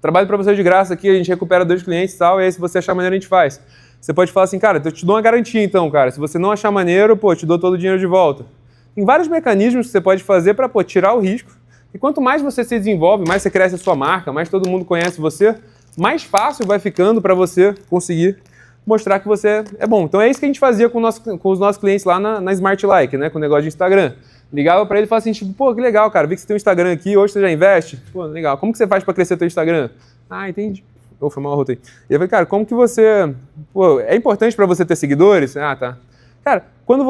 Trabalho pra você de graça aqui, a gente recupera 2 clientes e tal, e aí se você achar maneiro a gente faz. Você pode falar assim, cara, eu te dou uma garantia então, cara. Se você não achar maneiro, pô, eu te dou todo o dinheiro de volta. Tem vários mecanismos que você pode fazer para tirar o risco. E quanto mais você se desenvolve, mais você cresce a sua marca, mais todo mundo conhece você, mais fácil vai ficando para você conseguir mostrar que você é bom. Então é isso que a gente fazia com os nossos clientes lá na Smart Like, né, com o negócio de Instagram. Ligava para ele e falava assim, tipo, pô, que legal, cara, vi que você tem um Instagram aqui, hoje você já investe? Pô, legal. Como que você faz para crescer teu Instagram? Ah, entendi. Foi mal, rotei. E eu falei, cara, como que você... Pô, é importante para você ter seguidores? Ah, tá. Cara, quando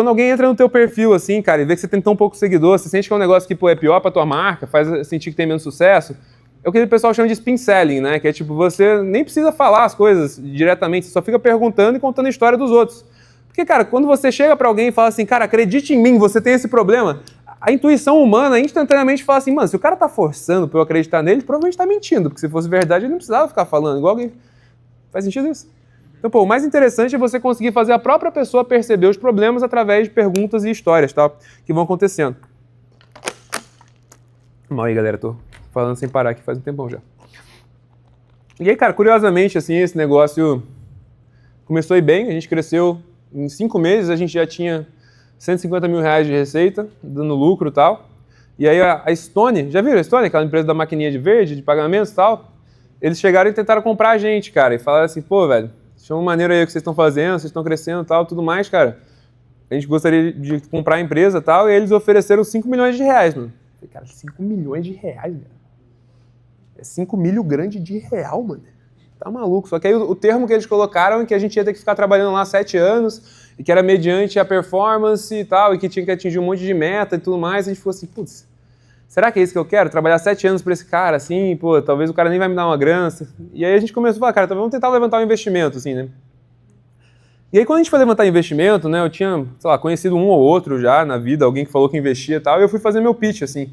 alguém entra no teu perfil, assim, cara, e vê que você tem tão pouco seguidor, você sente que é um negócio que, pô, é pior pra tua marca, faz sentir que tem menos sucesso, é o que o pessoal chama de spin selling, né? Que é tipo, você nem precisa falar as coisas diretamente, você só fica perguntando e contando a história dos outros. Porque, cara, quando você chega pra alguém e fala assim, cara, acredite em mim, você tem esse problema, a intuição humana instantaneamente fala assim, mano, se o cara tá forçando pra eu acreditar nele, provavelmente tá mentindo, porque se fosse verdade ele não precisava ficar falando, igual alguém... Faz sentido isso? Então, pô, o mais interessante é você conseguir fazer a própria pessoa perceber os problemas através de perguntas e histórias, tá? Que vão acontecendo. Mal aí, galera, tô falando sem parar aqui faz um tempão já. E aí, cara, curiosamente, assim, esse negócio começou a ir bem, a gente cresceu em 5 meses, a gente já tinha 150 mil reais de receita, dando lucro e tal. E aí a Stone, já viram a Stone, aquela empresa da maquininha de verde, de pagamentos e tal? Eles chegaram e tentaram comprar a gente, cara, e falaram assim, pô, velho, chama maneiro aí o que vocês estão fazendo, vocês estão crescendo e tal, tudo mais, cara. A gente gostaria de comprar a empresa e tal, e eles ofereceram 5 milhões de reais, mano. Eu falei, cara, 5 milhões de reais, velho. É 5 milho grande de real, mano. Tá maluco. Só que aí o termo que eles colocaram é que a gente ia ter que ficar trabalhando lá 7 anos, e que era mediante a performance e tal, e que tinha que atingir um monte de meta e tudo mais. A gente ficou assim, putz, será que é isso que eu quero? Trabalhar 7 anos pra esse cara, assim, pô, talvez o cara nem vai me dar uma grana. E aí a gente começou a falar, cara, vamos tentar levantar um investimento, assim, né? E aí quando a gente foi levantar investimento, né, eu tinha, sei lá, conhecido um ou outro já na vida, alguém que falou que investia e tal, e eu fui fazer meu pitch, assim.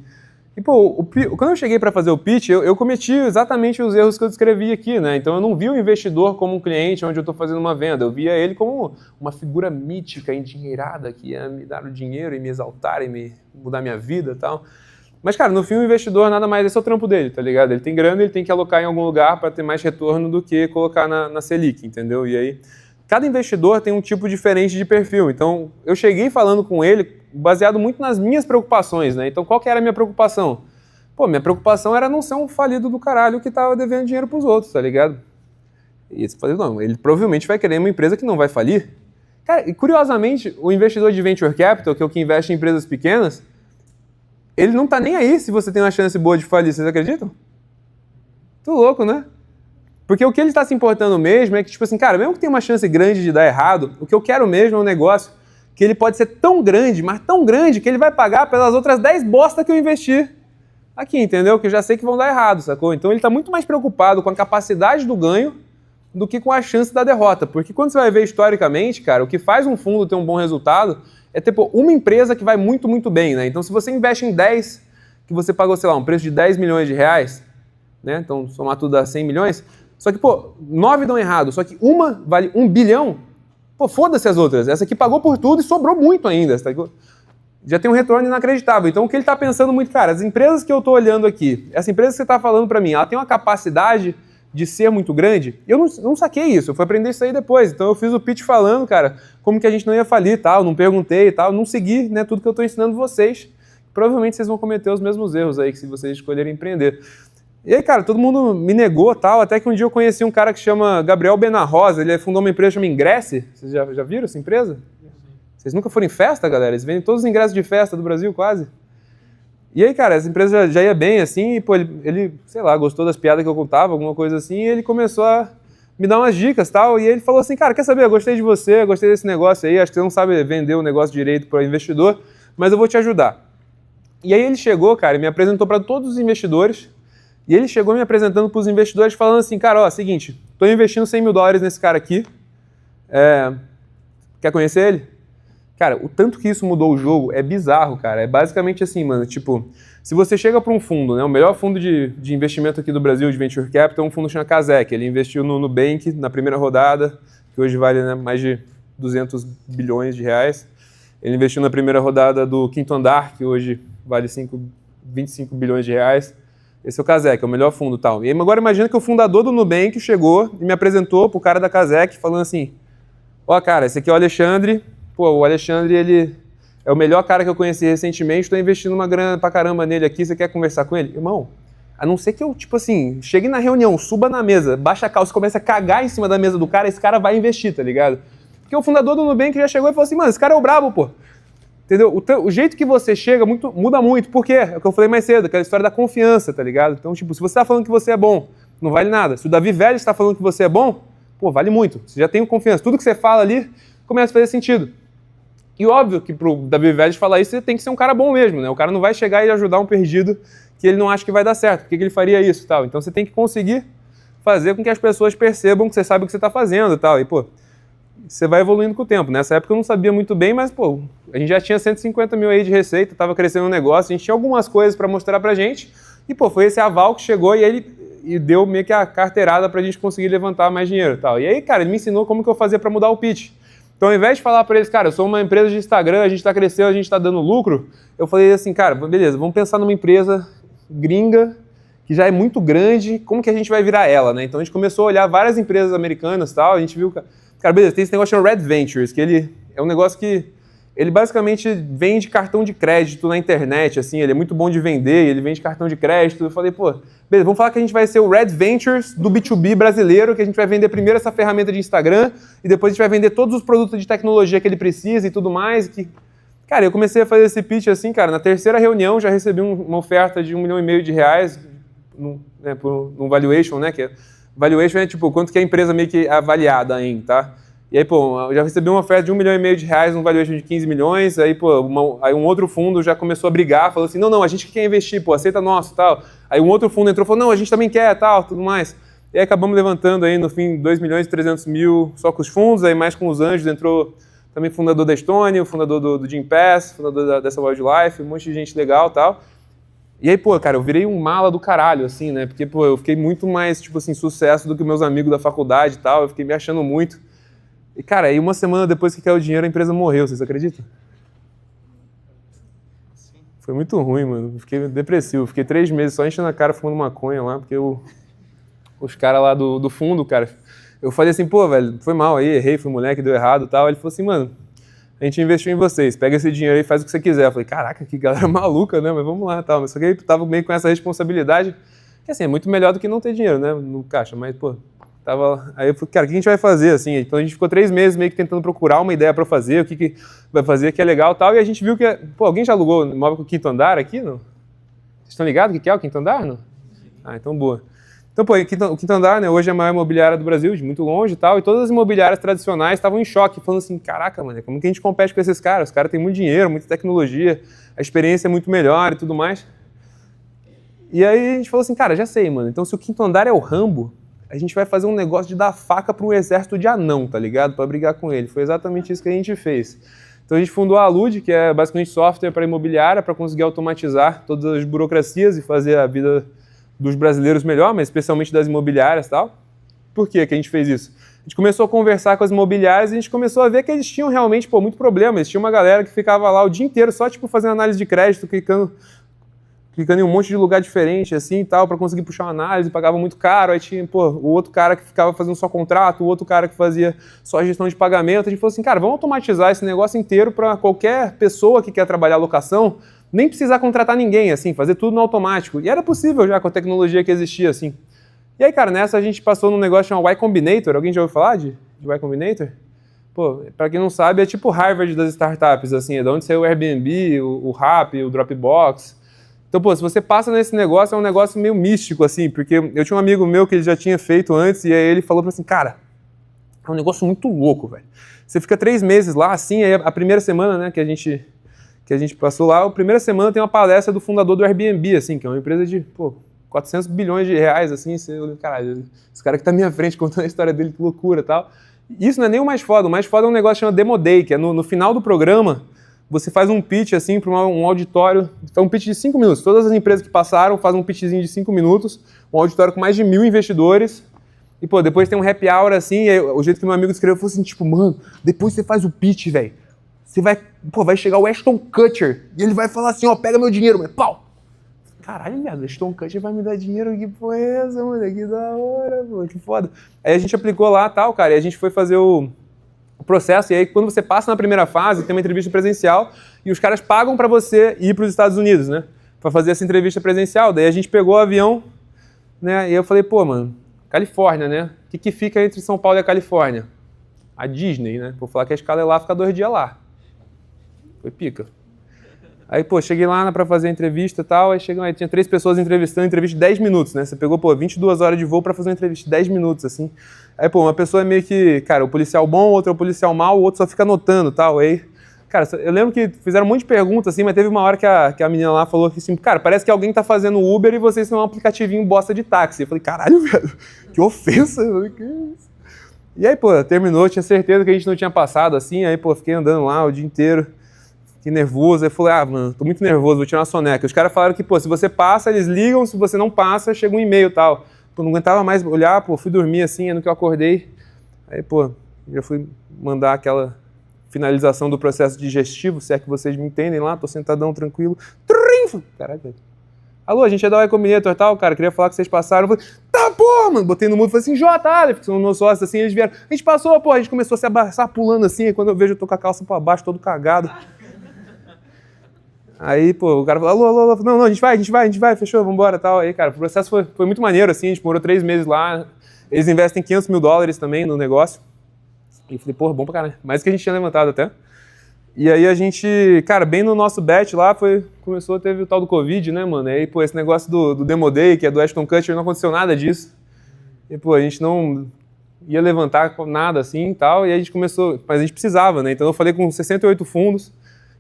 E, pô, quando eu cheguei para fazer o pitch, eu cometi exatamente os erros que eu descrevi aqui, né? Então eu não vi o investidor como um cliente onde eu estou fazendo uma venda, eu via ele como uma figura mítica, endinheirada, que ia me dar o dinheiro e me exaltar e me mudar minha vida e tal. Mas, cara, no fim o investidor nada mais, esse é o trampo dele, tá ligado? Ele tem grana, ele tem que alocar em algum lugar para ter mais retorno do que colocar na Selic, entendeu? E aí, cada investidor tem um tipo diferente de perfil. Então, eu cheguei falando com ele baseado muito nas minhas preocupações, né? Então, qual que era a minha preocupação? Pô, minha preocupação era não ser um falido do caralho que tava devendo dinheiro pros outros, tá ligado? E esse falido não, ele provavelmente vai querer uma empresa que não vai falir. Cara, e curiosamente, o investidor de Venture Capital, que é o que investe em empresas pequenas, ele não tá nem aí se você tem uma chance boa de falir, vocês acreditam? Tô louco, né? Porque o que ele está se importando mesmo é que, tipo assim, cara, mesmo que tenha uma chance grande de dar errado, o que eu quero mesmo é um negócio que ele pode ser tão grande, mas tão grande, que ele vai pagar pelas outras 10 bosta que eu investi aqui, entendeu? Que eu já sei que vão dar errado, sacou? Então ele está muito mais preocupado com a capacidade do ganho do que com a chance da derrota. Porque quando você vai ver historicamente, cara, o que faz um fundo ter um bom resultado é ter, pô, uma empresa que vai muito, muito bem, né? Então se você investe em 10, que você pagou, sei lá, um preço de 10 milhões de reais, né? Então somar tudo dá 100 milhões... Só que, pô, 9 dão errado, só que uma vale 1 bilhão, Pô, foda-se as outras. Essa aqui pagou por tudo e sobrou muito ainda. Já tem um retorno inacreditável. Então, o que ele está pensando muito, cara, as empresas que eu estou olhando aqui, essa empresa que você está falando para mim, ela tem uma capacidade de ser muito grande? Eu não saquei isso, eu fui aprender isso aí depois. Então, eu fiz o pitch falando, cara, como que a gente não ia falir e tal, não perguntei e tal, não segui, né, tudo que eu estou ensinando vocês. Provavelmente vocês vão cometer os mesmos erros aí, que se vocês escolherem empreender. E aí, cara, todo mundo me negou tal, até que um dia eu conheci um cara que chama Gabriel Benarrosa, ele fundou uma empresa chamada Ingresse. Vocês já viram essa empresa? Vocês nunca foram em festa, galera? Eles vendem todos os ingressos de festa do Brasil, quase. E aí, cara, essa empresa já ia bem, assim, e, pô, ele, sei lá, gostou das piadas que eu contava, alguma coisa assim, e ele começou a me dar umas dicas e tal, e ele falou assim, cara, quer saber, eu gostei de você, gostei desse negócio aí, acho que você não sabe vender o negócio direito para o investidor, mas eu vou te ajudar. E aí ele chegou, cara, e me apresentou para todos os investidores, e ele chegou me apresentando para os investidores falando assim, cara, ó, seguinte, estou investindo $100 mil nesse cara aqui, quer conhecer ele? Cara, o tanto que isso mudou o jogo é bizarro, cara. É basicamente assim, mano, tipo, se você chega para um fundo, né, o melhor fundo de investimento aqui do Brasil, de Venture Capital, é um fundo chamado Kazek. Ele investiu no Nubank na primeira rodada, que hoje vale, né, mais de 200 bilhões de reais. Ele investiu na primeira rodada do Quinto Andar, que hoje vale 25 bilhões de reais. Esse é o Kazek, é o melhor fundo e tal. E agora imagina que o fundador do Nubank chegou e me apresentou pro cara da Kazek, falando assim, ó, cara, esse aqui é o Alexandre. Pô, o Alexandre, ele é o melhor cara que eu conheci recentemente, estou investindo uma grana pra caramba nele aqui, você quer conversar com ele? Irmão, a não ser que eu, tipo assim, chegue na reunião, suba na mesa, baixa a calça, comece a cagar em cima da mesa do cara, esse cara vai investir, tá ligado? Porque o fundador do Nubank já chegou e falou assim, mano, esse cara é o brabo, pô. Entendeu? O jeito que você chega muda muito. Por quê? É o que eu falei mais cedo, aquela história da confiança, tá ligado? Então, tipo, se você tá falando que você é bom, não vale nada. Se o Davi Vélez está falando que você é bom, pô, vale muito. Você já tem confiança. Tudo que você fala ali começa a fazer sentido. E óbvio que pro Davi Vélez falar isso, você tem que ser um cara bom mesmo, né? O cara não vai chegar e ajudar um perdido que ele não acha que vai dar certo. Por que ele faria isso e tal? Então você tem que conseguir fazer com que as pessoas percebam que você sabe o que você está fazendo e tal. E, pô, você vai evoluindo com o tempo. Nessa época eu não sabia muito bem, mas, pô, a gente já tinha 150 mil aí de receita, estava crescendo um negócio, a gente tinha algumas coisas para mostrar pra gente. E, pô, foi esse aval que chegou e deu meio que a carteirada pra gente conseguir levantar mais dinheiro e tal. E aí, cara, ele me ensinou como que eu fazia para mudar o pitch. Então, ao invés de falar para eles, cara, eu sou uma empresa de Instagram, a gente está crescendo, a gente está dando lucro, eu falei assim, cara, beleza, vamos pensar numa empresa gringa que já é muito grande, como que a gente vai virar ela, né? Então, a gente começou a olhar várias empresas americanas e tal, a gente viu, cara, beleza, tem esse negócio chamado Red Ventures, que ele é um negócio que ele basicamente vende cartão de crédito na internet, assim, ele é muito bom de vender, ele vende cartão de crédito. Eu falei, pô, beleza, vamos falar que a gente vai ser o Red Ventures do B2B brasileiro, que a gente vai vender primeiro essa ferramenta de Instagram e depois a gente vai vender todos os produtos de tecnologia que ele precisa e tudo mais. Cara, eu comecei a fazer esse pitch assim, cara, na terceira reunião já recebi uma oferta de $1,5 milhão num valuation, né, que valuation é tipo quanto que a empresa meio que é avaliada em, tá? E aí, pô, eu já recebi uma oferta de $1,5 milhão num valuation de 15 milhões, aí, pô, aí um outro fundo já começou a brigar, falou assim, não, a gente que quer investir, pô, aceita nosso, tal. Aí um outro fundo entrou e falou, não, a gente também quer, tal, tudo mais. E aí acabamos levantando aí, no fim, 2.300.000 só com os fundos, aí mais com os anjos, entrou também o fundador da Estônia, o fundador do Gympass, o fundador dessa Wildlife, um monte de gente legal e tal. E aí, pô, cara, eu virei um mala do caralho, assim, né, porque, pô, eu fiquei muito mais, tipo assim, sucesso do que meus amigos da faculdade e tal, eu fiquei me achando muito. E, cara, aí uma semana depois que caiu o dinheiro, a empresa morreu, vocês acreditam? Foi muito ruim, mano. Fiquei depressivo. Fiquei 3 meses só enchendo a cara fumando maconha lá, porque os caras lá do fundo, cara... Eu falei assim, pô, velho, foi mal aí, errei, fui moleque, deu errado e tal. Ele falou assim, mano, a gente investiu em vocês, pega esse dinheiro aí e faz o que você quiser. Eu falei, caraca, que galera maluca, né? Mas vamos lá e tal. Mas só que aí tava meio com essa responsabilidade, que assim, é muito melhor do que não ter dinheiro, né, no caixa. Mas, pô... Aí eu falei, cara, o que a gente vai fazer, assim? Então a gente ficou 3 meses meio que tentando procurar uma ideia para fazer, o que vai fazer que é legal e tal, e a gente viu que, pô, alguém já alugou imóvel com o Quinto Andar aqui, não? Vocês estão ligados o que é o Quinto Andar, não? Ah, então boa. Então, pô, o Quinto Andar, né, hoje é a maior imobiliária do Brasil, de muito longe e tal, e todas as imobiliárias tradicionais estavam em choque, falando assim, caraca, mano, como que a gente compete com esses caras? Os caras têm muito dinheiro, muita tecnologia, a experiência é muito melhor e tudo mais. E aí a gente falou assim, cara, já sei, mano, então se o Quinto Andar é o Rambo, a gente vai fazer um negócio de dar faca para um exército de anão, tá ligado? Para brigar com ele. Foi exatamente isso que a gente fez. Então a gente fundou a Alud, que é basicamente software para imobiliária, para conseguir automatizar todas as burocracias e fazer a vida dos brasileiros melhor, mas especialmente das imobiliárias e tal. Por que a gente fez isso? A gente começou a conversar com as imobiliárias e a gente começou a ver que eles tinham realmente, pô, muito problema. Eles tinham uma galera que ficava lá o dia inteiro só, tipo, fazendo análise de crédito, clicando em um monte de lugar diferente, assim, e tal, para conseguir puxar uma análise, pagava muito caro. Aí tinha, pô, o outro cara que ficava fazendo só contrato, o outro cara que fazia só gestão de pagamento. A gente falou assim, cara, vamos automatizar esse negócio inteiro para qualquer pessoa que quer trabalhar locação nem precisar contratar ninguém, assim, fazer tudo no automático. E era possível já com a tecnologia que existia, assim. E aí, cara, nessa a gente passou num negócio chamado Y Combinator. Alguém já ouviu falar de Y Combinator? Pô, pra quem não sabe, é tipo Harvard das startups, assim, é de onde saiu o Airbnb, o Rappi, o Dropbox. Então, pô, se você passa nesse negócio, é um negócio meio místico, assim, porque eu tinha um amigo meu que ele já tinha feito antes, e aí ele falou pra mim assim, cara, é um negócio muito louco, velho. Você fica 3 meses lá, assim, aí a primeira semana, né, que a gente passou lá, a primeira semana tem uma palestra do fundador do Airbnb, assim, que é uma empresa de, pô, 400 bilhões de reais, assim, caralho, esse cara que tá à minha frente contando a história dele, que loucura e tal. Isso não é nem o mais foda é um negócio chamado Demo Day, que é no final do programa, você faz um pitch, assim, para um auditório, faz um pitch de 5 minutos, todas as empresas que passaram fazem um pitchzinho de 5 minutos, um auditório com mais de 1.000 investidores, e, pô, depois tem um happy hour, assim, e aí, o jeito que meu amigo escreveu foi assim, tipo, mano, depois você faz o pitch, velho, você vai, pô, vai chegar o Ashton Kutcher, e ele vai falar assim, ó, pega meu dinheiro, mano, pau! Caralho, viado, Ashton Kutcher vai me dar dinheiro, que porra é essa, mano, que da hora, mano, que foda. Aí a gente aplicou lá, tal, cara, e a gente foi fazer o processo, e aí quando você passa na primeira fase, tem uma entrevista presencial, e os caras pagam pra você ir pros Estados Unidos, né, pra fazer essa entrevista presencial. Daí a gente pegou o avião, né, e eu falei, pô, mano, Califórnia, né, o que fica entre São Paulo e a Califórnia? A Disney, né, vou falar que a escala é lá, fica 2 dias lá. Foi pica. Aí, pô, cheguei lá pra fazer a entrevista e tal, aí tinha 3 pessoas entrevistando, entrevista de 10 minutos, né? Você pegou, pô, 22 horas de voo pra fazer uma entrevista de 10 minutos, assim. Aí, pô, uma pessoa é meio que, cara, o policial bom, o outro é o policial mal, o outro só fica anotando e tal. Aí, cara, eu lembro que fizeram um monte de perguntas, assim, mas teve uma hora que a menina lá falou assim, cara, parece que alguém tá fazendo Uber e vocês são um aplicativinho bosta de táxi. Eu falei, caralho, velho, que ofensa, eu falei, que isso? E aí, pô, terminou, tinha certeza que a gente não tinha passado, assim, aí, pô, fiquei andando lá o dia inteiro. Fiquei nervoso, aí eu falei, mano, tô muito nervoso, vou tirar uma soneca. Os caras falaram que, pô, se você passa, eles ligam, se você não passa, chega um e-mail e tal. Pô, não aguentava mais olhar, pô, fui dormir assim, no que eu acordei. Aí, pô, já fui mandar aquela finalização do processo digestivo, se é que vocês me entendem lá, tô sentadão, tranquilo. Caralho, alô, a gente é da Y Combinator e tal, cara, queria falar que vocês passaram. Eu falei, tá, pô, mano, botei no mundo, falei assim, J, que são meus sócios, assim, eles vieram. A gente passou, pô, a gente começou a se abraçar, pulando assim, e quando eu vejo, eu tô com a calça pra baixo, todo cagado. Aí, pô, o cara falou, alô, não, a gente vai, fechou, vambora e tal. Aí, cara, o processo foi muito maneiro, assim, a gente morou 3 meses lá, eles investem $500 mil também no negócio. E falei, pô, bom pra caralho, mais do que a gente tinha levantado até. E aí a gente, cara, bem no nosso bet lá, teve o tal do Covid, né, mano? E aí, pô, esse negócio do Demo Day, que é do Ashton Kutcher, não aconteceu nada disso. E, pô, a gente não ia levantar nada assim e tal, e aí a gente começou, mas a gente precisava, né? Então eu falei com 68 fundos,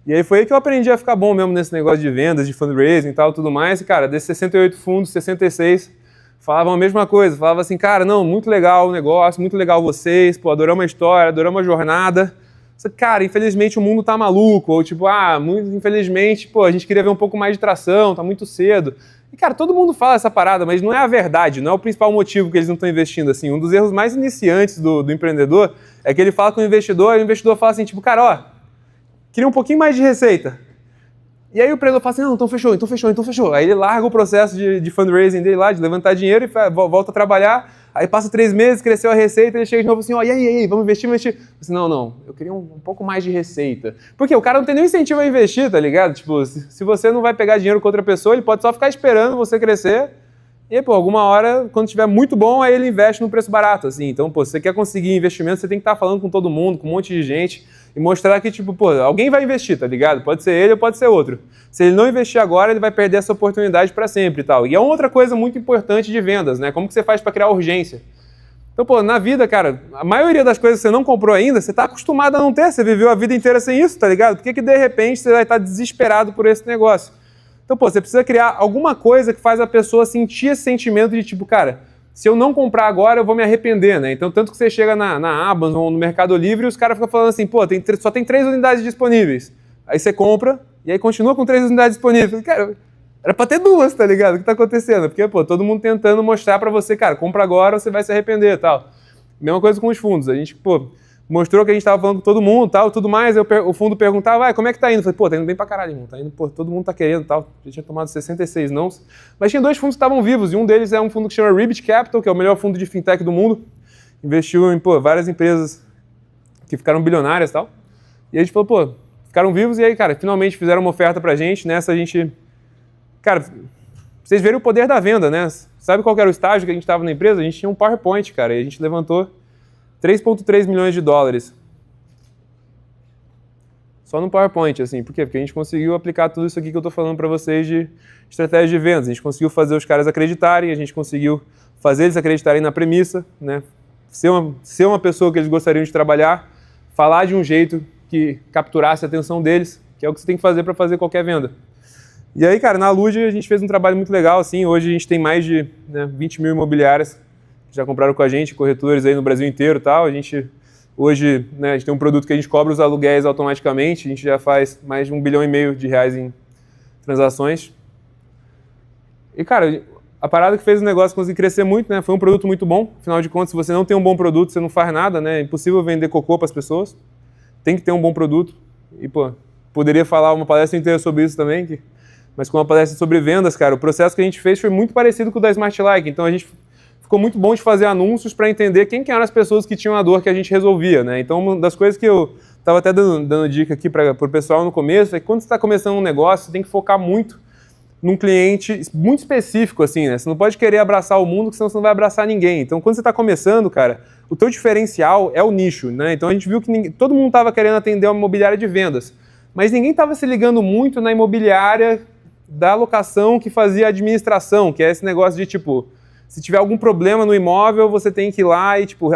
e aí foi aí que eu aprendi a ficar bom mesmo nesse negócio de vendas, de fundraising e tal, tudo mais. E, cara, desses 68 fundos, 66 falavam a mesma coisa. Falavam assim, cara, não, muito legal o negócio, muito legal vocês, pô, adoramos a história, adoramos a jornada. Só que, cara, infelizmente o mundo tá maluco. Ou tipo, muito infelizmente, pô, a gente queria ver um pouco mais de tração, tá muito cedo. E, cara, todo mundo fala essa parada, mas não é a verdade, não é o principal motivo que eles não estão investindo. Assim, um dos erros mais iniciantes do empreendedor é que ele fala com o investidor, e o investidor fala assim, tipo, cara, ó, queria um pouquinho mais de receita. E aí o empreendedor fala assim, não, então fechou. Aí ele larga o processo de fundraising dele lá, de levantar dinheiro e volta a trabalhar. Aí passa 3 meses, cresceu a receita, ele chega de novo assim, ó, e aí, vamos investir? Assim, não, eu queria um pouco mais de receita. Porque o cara não tem nenhum incentivo a investir, tá ligado? Tipo, se você não vai pegar dinheiro com outra pessoa, ele pode só ficar esperando você crescer. E, pô, alguma hora, quando estiver muito bom, aí ele investe num preço barato, assim. Então, pô, se você quer conseguir investimento, você tem que estar falando com todo mundo, com um monte de gente, e mostrar que, tipo, pô, alguém vai investir, tá ligado? Pode ser ele ou pode ser outro. Se ele não investir agora, ele vai perder essa oportunidade para sempre e tal. E é outra coisa muito importante de vendas, né? Como que você faz para criar urgência? Então, pô, na vida, cara, a maioria das coisas que você não comprou ainda, você tá acostumado a não ter, você viveu a vida inteira sem isso, tá ligado? Por que de repente você vai estar desesperado por esse negócio? Então, pô, você precisa criar alguma coisa que faz a pessoa sentir esse sentimento de tipo, cara, se eu não comprar agora, eu vou me arrepender, né? Então, tanto que você chega na Amazon ou no Mercado Livre e os caras ficam falando assim, pô, só tem 3 unidades disponíveis. Aí você compra e aí continua com 3 unidades disponíveis. Cara, era pra ter 2, tá ligado? O que tá acontecendo? Porque, pô, todo mundo tentando mostrar pra você, cara, compra agora ou você vai se arrepender e tal. Mesma coisa com os fundos. A gente, pô, mostrou que a gente estava falando com todo mundo, tal, tudo mais. O fundo perguntava, como é que tá indo? Eu falei, pô, tá indo bem pra caralho, irmão. Tá indo, pô, todo mundo tá querendo, tal. Já tinha tomado 66 não. Mas tinha 2 fundos que estavam vivos, e um deles é um fundo que chama Ribbit Capital, que é o melhor fundo de fintech do mundo. Investiu em, pô, várias empresas que ficaram bilionárias e tal. E a gente falou, pô, ficaram vivos, e aí, cara, finalmente fizeram uma oferta pra gente. Nessa a gente... Cara, vocês verem o poder da venda, né? Sabe qual era o estágio que a gente estava na empresa? A gente tinha um PowerPoint, cara, e a gente levantou 3,3 milhões de dólares. Só no PowerPoint, assim. Por quê? Porque a gente conseguiu aplicar tudo isso aqui que eu estou falando para vocês de estratégia de vendas. A gente conseguiu fazer os caras acreditarem, a gente conseguiu fazer eles acreditarem na premissa, né? Ser uma pessoa que eles gostariam de trabalhar, falar de um jeito que capturasse a atenção deles, que é o que você tem que fazer para fazer qualquer venda. E aí, cara, na Lud a gente fez um trabalho muito legal, assim. Hoje a gente tem mais de 20 mil imobiliárias que já compraram com a gente, corretores aí no Brasil inteiro e tal. A gente, hoje, né, a gente tem um produto que a gente cobra os aluguéis automaticamente. A gente já faz mais de 1,5 bilhão de reais em transações. E, cara, a parada que fez o negócio conseguir crescer muito, né? Foi um produto muito bom. Afinal de contas, se você não tem um bom produto, você não faz nada, né? É impossível vender cocô para as pessoas. Tem que ter um bom produto. E, pô, poderia falar uma palestra inteira sobre isso também, mas com uma palestra sobre vendas, cara, o processo que a gente fez foi muito parecido com o da Smart Like. Então a gente ficou muito bom de fazer anúncios para entender quem que eram as pessoas que tinham a dor que a gente resolvia, né? Então uma das coisas que eu estava até dando dica aqui para o pessoal no começo é que quando você está começando um negócio, você tem que focar muito num cliente muito específico, assim, né? Você não pode querer abraçar o mundo, senão você não vai abraçar ninguém. Então quando você está começando, cara, o teu diferencial é o nicho, né? Então a gente viu que todo mundo estava querendo atender uma imobiliária de vendas, mas ninguém estava se ligando muito na imobiliária da locação que fazia a administração, que é esse negócio de, tipo, se tiver algum problema no imóvel, você tem que ir lá e, tipo,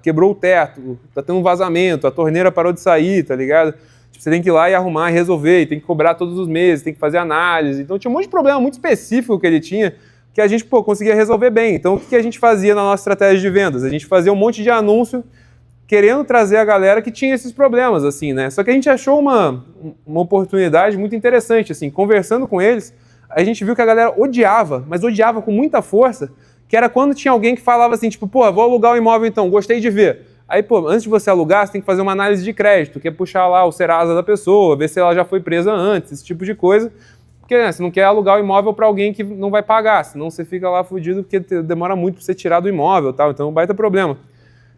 quebrou o teto, tá tendo um vazamento, a torneira parou de sair, tá ligado? Tipo, você tem que ir lá e arrumar e resolver, e tem que cobrar todos os meses, tem que fazer análise. Então tinha um monte de problema muito específico que ele tinha, que a gente, pô, conseguia resolver bem. Então o que a gente fazia na nossa estratégia de vendas? A gente fazia um monte de anúncio querendo trazer a galera que tinha esses problemas, assim, né? Só que a gente achou uma oportunidade muito interessante, assim, conversando com eles, a gente viu que a galera odiava, mas odiava com muita força, que era quando tinha alguém que falava assim, tipo, pô, vou alugar o imóvel então, gostei de ver. Aí, pô, antes de você alugar, você tem que fazer uma análise de crédito, que é puxar lá o Serasa da pessoa, ver se ela já foi presa antes, esse tipo de coisa, porque, né, você não quer alugar o imóvel para alguém que não vai pagar, senão você fica lá fudido, porque demora muito para você tirar do imóvel, tal, então é um baita problema.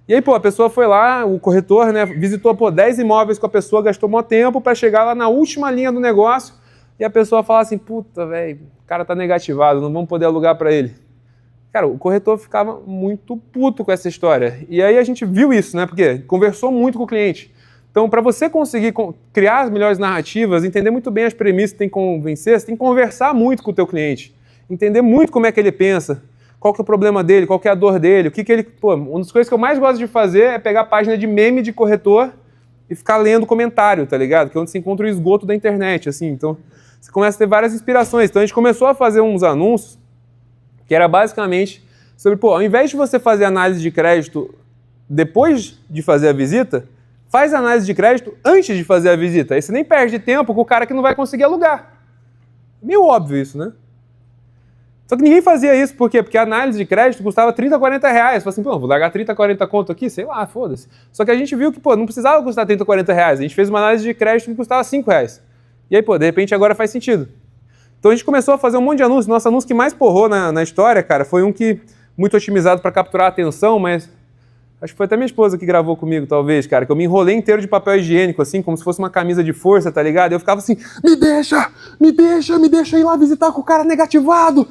E aí, pô, a pessoa foi lá, o corretor, né, visitou, pô, 10 imóveis com a pessoa, gastou maior tempo para chegar lá na última linha do negócio e a pessoa fala assim, puta, velho, o cara tá negativado, não vamos poder alugar para ele. Cara, o corretor ficava muito puto com essa história. E aí a gente viu isso, né, porque conversou muito com o cliente. Então, para você conseguir criar as melhores narrativas, entender muito bem as premissas que tem que convencer, você tem que conversar muito com o teu cliente, entender muito como é que ele pensa, qual que é o problema dele, qual que é a dor dele, o que que ele... Pô, uma das coisas que eu mais gosto de fazer é pegar a página de meme de corretor e ficar lendo comentário, tá ligado? Que é onde se encontra o esgoto da internet, assim. Então, você começa a ter várias inspirações. Então, a gente começou a fazer uns anúncios que era basicamente sobre, pô, ao invés de você fazer análise de crédito depois de fazer a visita, faz análise de crédito antes de fazer a visita. Aí você nem perde tempo com o cara que não vai conseguir alugar. Meio óbvio isso, né? Só que ninguém fazia isso, por quê? Porque a análise de crédito custava 30, 40 reais. Falei assim, pô, vou largar 30, 40 conto aqui? Sei lá, foda-se. Só que a gente viu que, pô, não precisava custar 30, 40 reais. A gente fez uma análise de crédito que custava 5 reais. E aí, pô, de repente agora faz sentido. Então a gente começou a fazer um monte de anúncios. Nosso anúncio que mais porrou na história, cara, foi um que muito otimizado para capturar a atenção, mas acho que foi até minha esposa que gravou comigo, talvez, cara, que eu me enrolei inteiro de papel higiênico, assim, como se fosse uma camisa de força, tá ligado? Eu ficava assim, me deixa ir lá visitar com o cara negativado.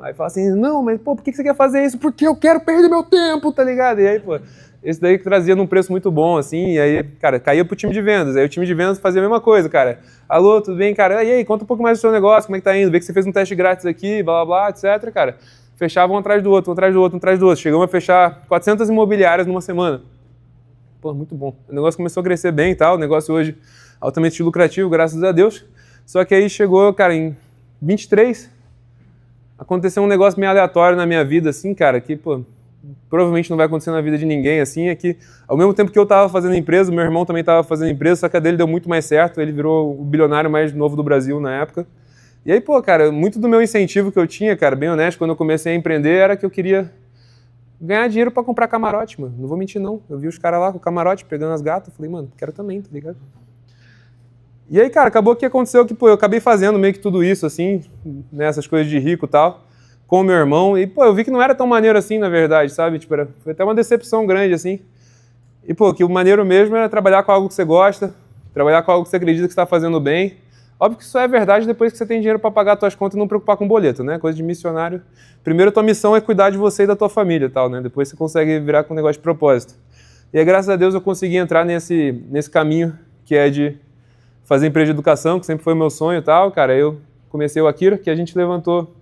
Aí fala assim, não, mas, pô, por que você quer fazer isso? Porque eu quero perder meu tempo, tá ligado? E aí, pô, esse daí que trazia num preço muito bom, assim, e aí, cara, caía pro time de vendas. Aí o time de vendas fazia a mesma coisa, cara. Alô, tudo bem, cara? E aí, conta um pouco mais do seu negócio, como é que tá indo? Vê que você fez um teste grátis aqui, blá, blá, blá, etc, cara. Fechavam um atrás do outro, um atrás do outro, um atrás do outro. Chegamos a fechar 400 imobiliárias numa semana. Pô, muito bom. O negócio começou a crescer bem e tal. O negócio hoje altamente lucrativo, graças a Deus. Só que aí chegou, cara, em 23, aconteceu um negócio meio aleatório na minha vida, assim, cara, que, pô, provavelmente não vai acontecer na vida de ninguém, assim, é que ao mesmo tempo que eu tava fazendo empresa, meu irmão também tava fazendo empresa, só que a dele deu muito mais certo. Ele virou o bilionário mais novo do Brasil na época. E aí, pô, cara, muito do meu incentivo que eu tinha, cara, bem honesto, quando eu comecei a empreender, era que eu queria ganhar dinheiro pra comprar camarote, mano. Não vou mentir, não. Eu vi os caras lá com o camarote, pegando as gatas, falei, mano, quero também, tá ligado? E aí, cara, acabou que aconteceu que, pô, eu acabei fazendo meio que tudo isso, assim, né, essas coisas de rico e tal, com o meu irmão, e, pô, eu vi que não era tão maneiro assim, na verdade, sabe? Tipo, foi até uma decepção grande, assim. E, pô, que o maneiro mesmo era trabalhar com algo que você gosta, trabalhar com algo que você acredita que está fazendo bem. Óbvio que isso é verdade depois que você tem dinheiro para pagar as suas contas e não preocupar com boleto, né? Coisa de missionário. Primeiro, a tua missão é cuidar de você e da tua família e tal, né? Depois você consegue virar com um negócio de propósito. E aí, graças a Deus, eu consegui entrar nesse caminho que é de fazer empresa de educação, que sempre foi meu sonho e tal. Cara, eu comecei o Akira, que a gente levantou.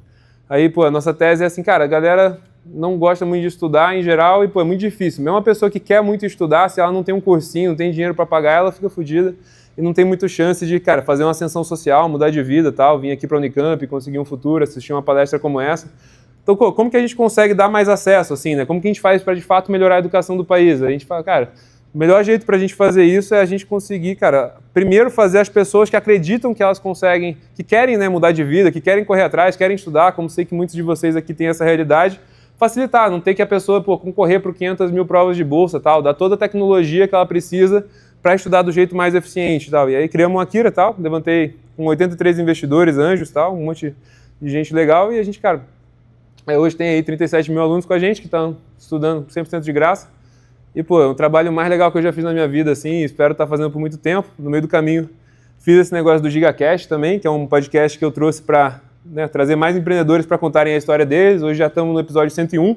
Aí, pô, a nossa tese é assim, cara, a galera não gosta muito de estudar em geral e, pô, é muito difícil. Mesmo uma pessoa que quer muito estudar, se ela não tem um cursinho, não tem dinheiro para pagar, ela fica fodida e não tem muita chance de, cara, fazer uma ascensão social, mudar de vida e tal, vir aqui para a Unicamp, conseguir um futuro, assistir uma palestra como essa. Então, como que a gente consegue dar mais acesso, assim, né? Como que a gente faz para, de fato, melhorar a educação do país? A gente fala, cara, o melhor jeito para a gente fazer isso é a gente conseguir, cara, primeiro fazer as pessoas que acreditam que elas conseguem, que querem, né, mudar de vida, que querem correr atrás, querem estudar, como sei que muitos de vocês aqui têm essa realidade, facilitar, não ter que a pessoa, pô, concorrer por 500 mil provas de bolsa, tal, dar toda a tecnologia que ela precisa para estudar do jeito mais eficiente, tal. E aí criamos um Akira, tal, levantei com 83 investidores, anjos, tal, um monte de gente legal e a gente, cara, hoje tem aí 37 mil alunos com a gente que estão estudando 100% de graça. E, pô, é um trabalho mais legal que eu já fiz na minha vida, assim, espero estar fazendo por muito tempo. No meio do caminho, fiz esse negócio do GigaCast também, que é um podcast que eu trouxe para, né, trazer mais empreendedores para contarem a história deles. Hoje já estamos no episódio 101.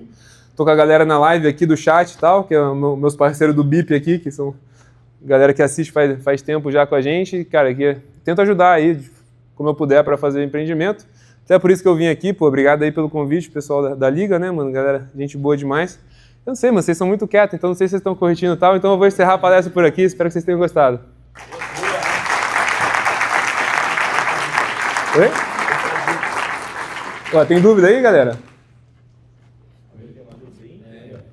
Tô com a galera na live aqui do chat e tal, que é meus parceiros do BIP aqui, que são galera que assiste faz tempo já com a gente. Cara, que tento ajudar aí, como eu puder, para fazer empreendimento. Até por isso que eu vim aqui, pô, obrigado aí pelo convite, pessoal da Liga, né, mano, galera, gente boa demais. Eu não sei, mas vocês são muito quietos, então não sei se vocês estão curtindo e tal, então eu vou encerrar a palestra por aqui, espero que vocês tenham gostado. Oi? Ó, tem dúvida aí, galera?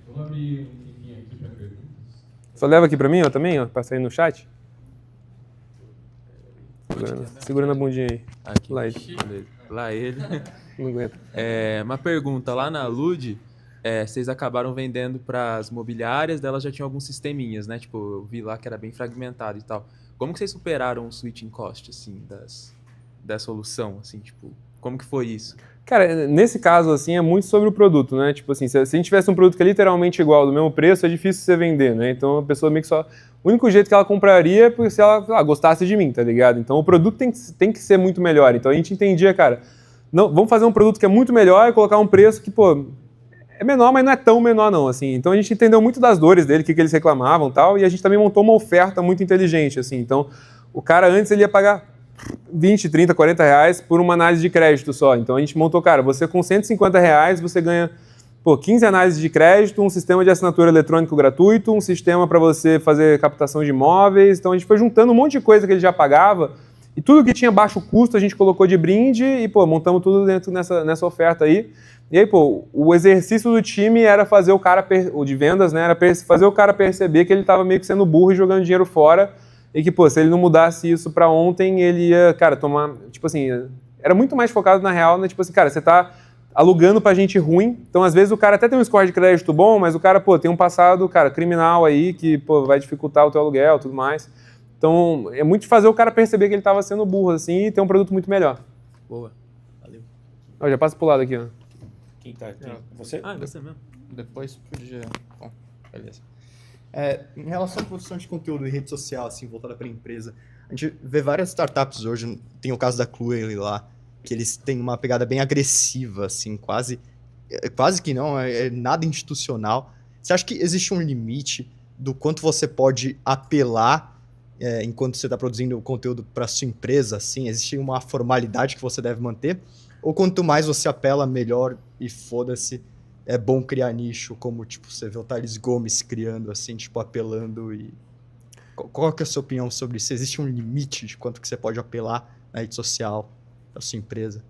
Vamos abrir um tempinho aqui para perguntas. Só leva aqui pra mim, ó, também, ó, pra sair no chat. Segurando a bundinha aí. Aqui. Lá ele. Beleza. Lá ele. Não aguenta. Uma pergunta, lá na Lud, vocês acabaram vendendo para as mobiliárias, delas já tinham alguns sisteminhas, né? Tipo, eu vi lá que era bem fragmentado e tal. Como que vocês superaram o switching cost, assim, da solução, assim, tipo, como que foi isso? Cara, nesse caso, assim, é muito sobre o produto, né? Tipo assim, se a gente tivesse um produto que é literalmente igual, do mesmo preço, é difícil você vender, né? Então a pessoa meio que só... O único jeito que ela compraria é se ela gostasse de mim, tá ligado? Então o produto tem que ser muito melhor. Então a gente entendia, cara, não, vamos fazer um produto que é muito melhor e colocar um preço que, pô, é menor, mas não é tão menor não, assim. Então a gente entendeu muito das dores dele, o que eles reclamavam e tal, e a gente também montou uma oferta muito inteligente, assim. Então o cara antes ele ia pagar 20, 30, 40 reais por uma análise de crédito só. Então a gente montou, cara, você com 150 reais você ganha, pô, 15 análises de crédito, um sistema de assinatura eletrônico gratuito, um sistema para você fazer captação de imóveis. Então a gente foi juntando um monte de coisa que ele já pagava e tudo que tinha baixo custo a gente colocou de brinde e, pô, montamos tudo dentro nessa oferta aí. E aí, pô, o exercício do time era fazer o cara, o de vendas, né, era fazer o cara perceber que ele estava meio que sendo burro e jogando dinheiro fora e que, pô, se ele não mudasse isso para ontem, ele ia, cara, tomar, tipo assim, era muito mais focado na real, né, tipo assim, cara, você tá alugando pra gente ruim, então às vezes o cara até tem um score de crédito bom, mas o cara, pô, tem um passado, cara, criminal aí, que, pô, vai dificultar o teu aluguel e tudo mais. Então, é muito de fazer o cara perceber que ele estava sendo burro, assim, e ter um produto muito melhor. Boa, valeu. Ó, já passa pro lado aqui, ó. Quem tá aqui? Você? Você mesmo. Depois podia... Bom, beleza. Em relação à produção de conteúdo em rede social, assim, voltada para a empresa, a gente vê várias startups hoje, tem o caso da Cluey lá, que eles têm uma pegada bem agressiva, assim, quase que não, é nada institucional. Você acha que existe um limite do quanto você pode apelar enquanto você está produzindo conteúdo para sua empresa, assim? Existe uma formalidade que você deve manter? Ou quanto mais você apela, melhor e foda-se, é bom criar nicho, como, tipo, você vê o Thales Gomes criando, assim, tipo, apelando e... Qual que é a sua opinião sobre isso? Existe um limite de quanto que você pode apelar na rede social da sua empresa?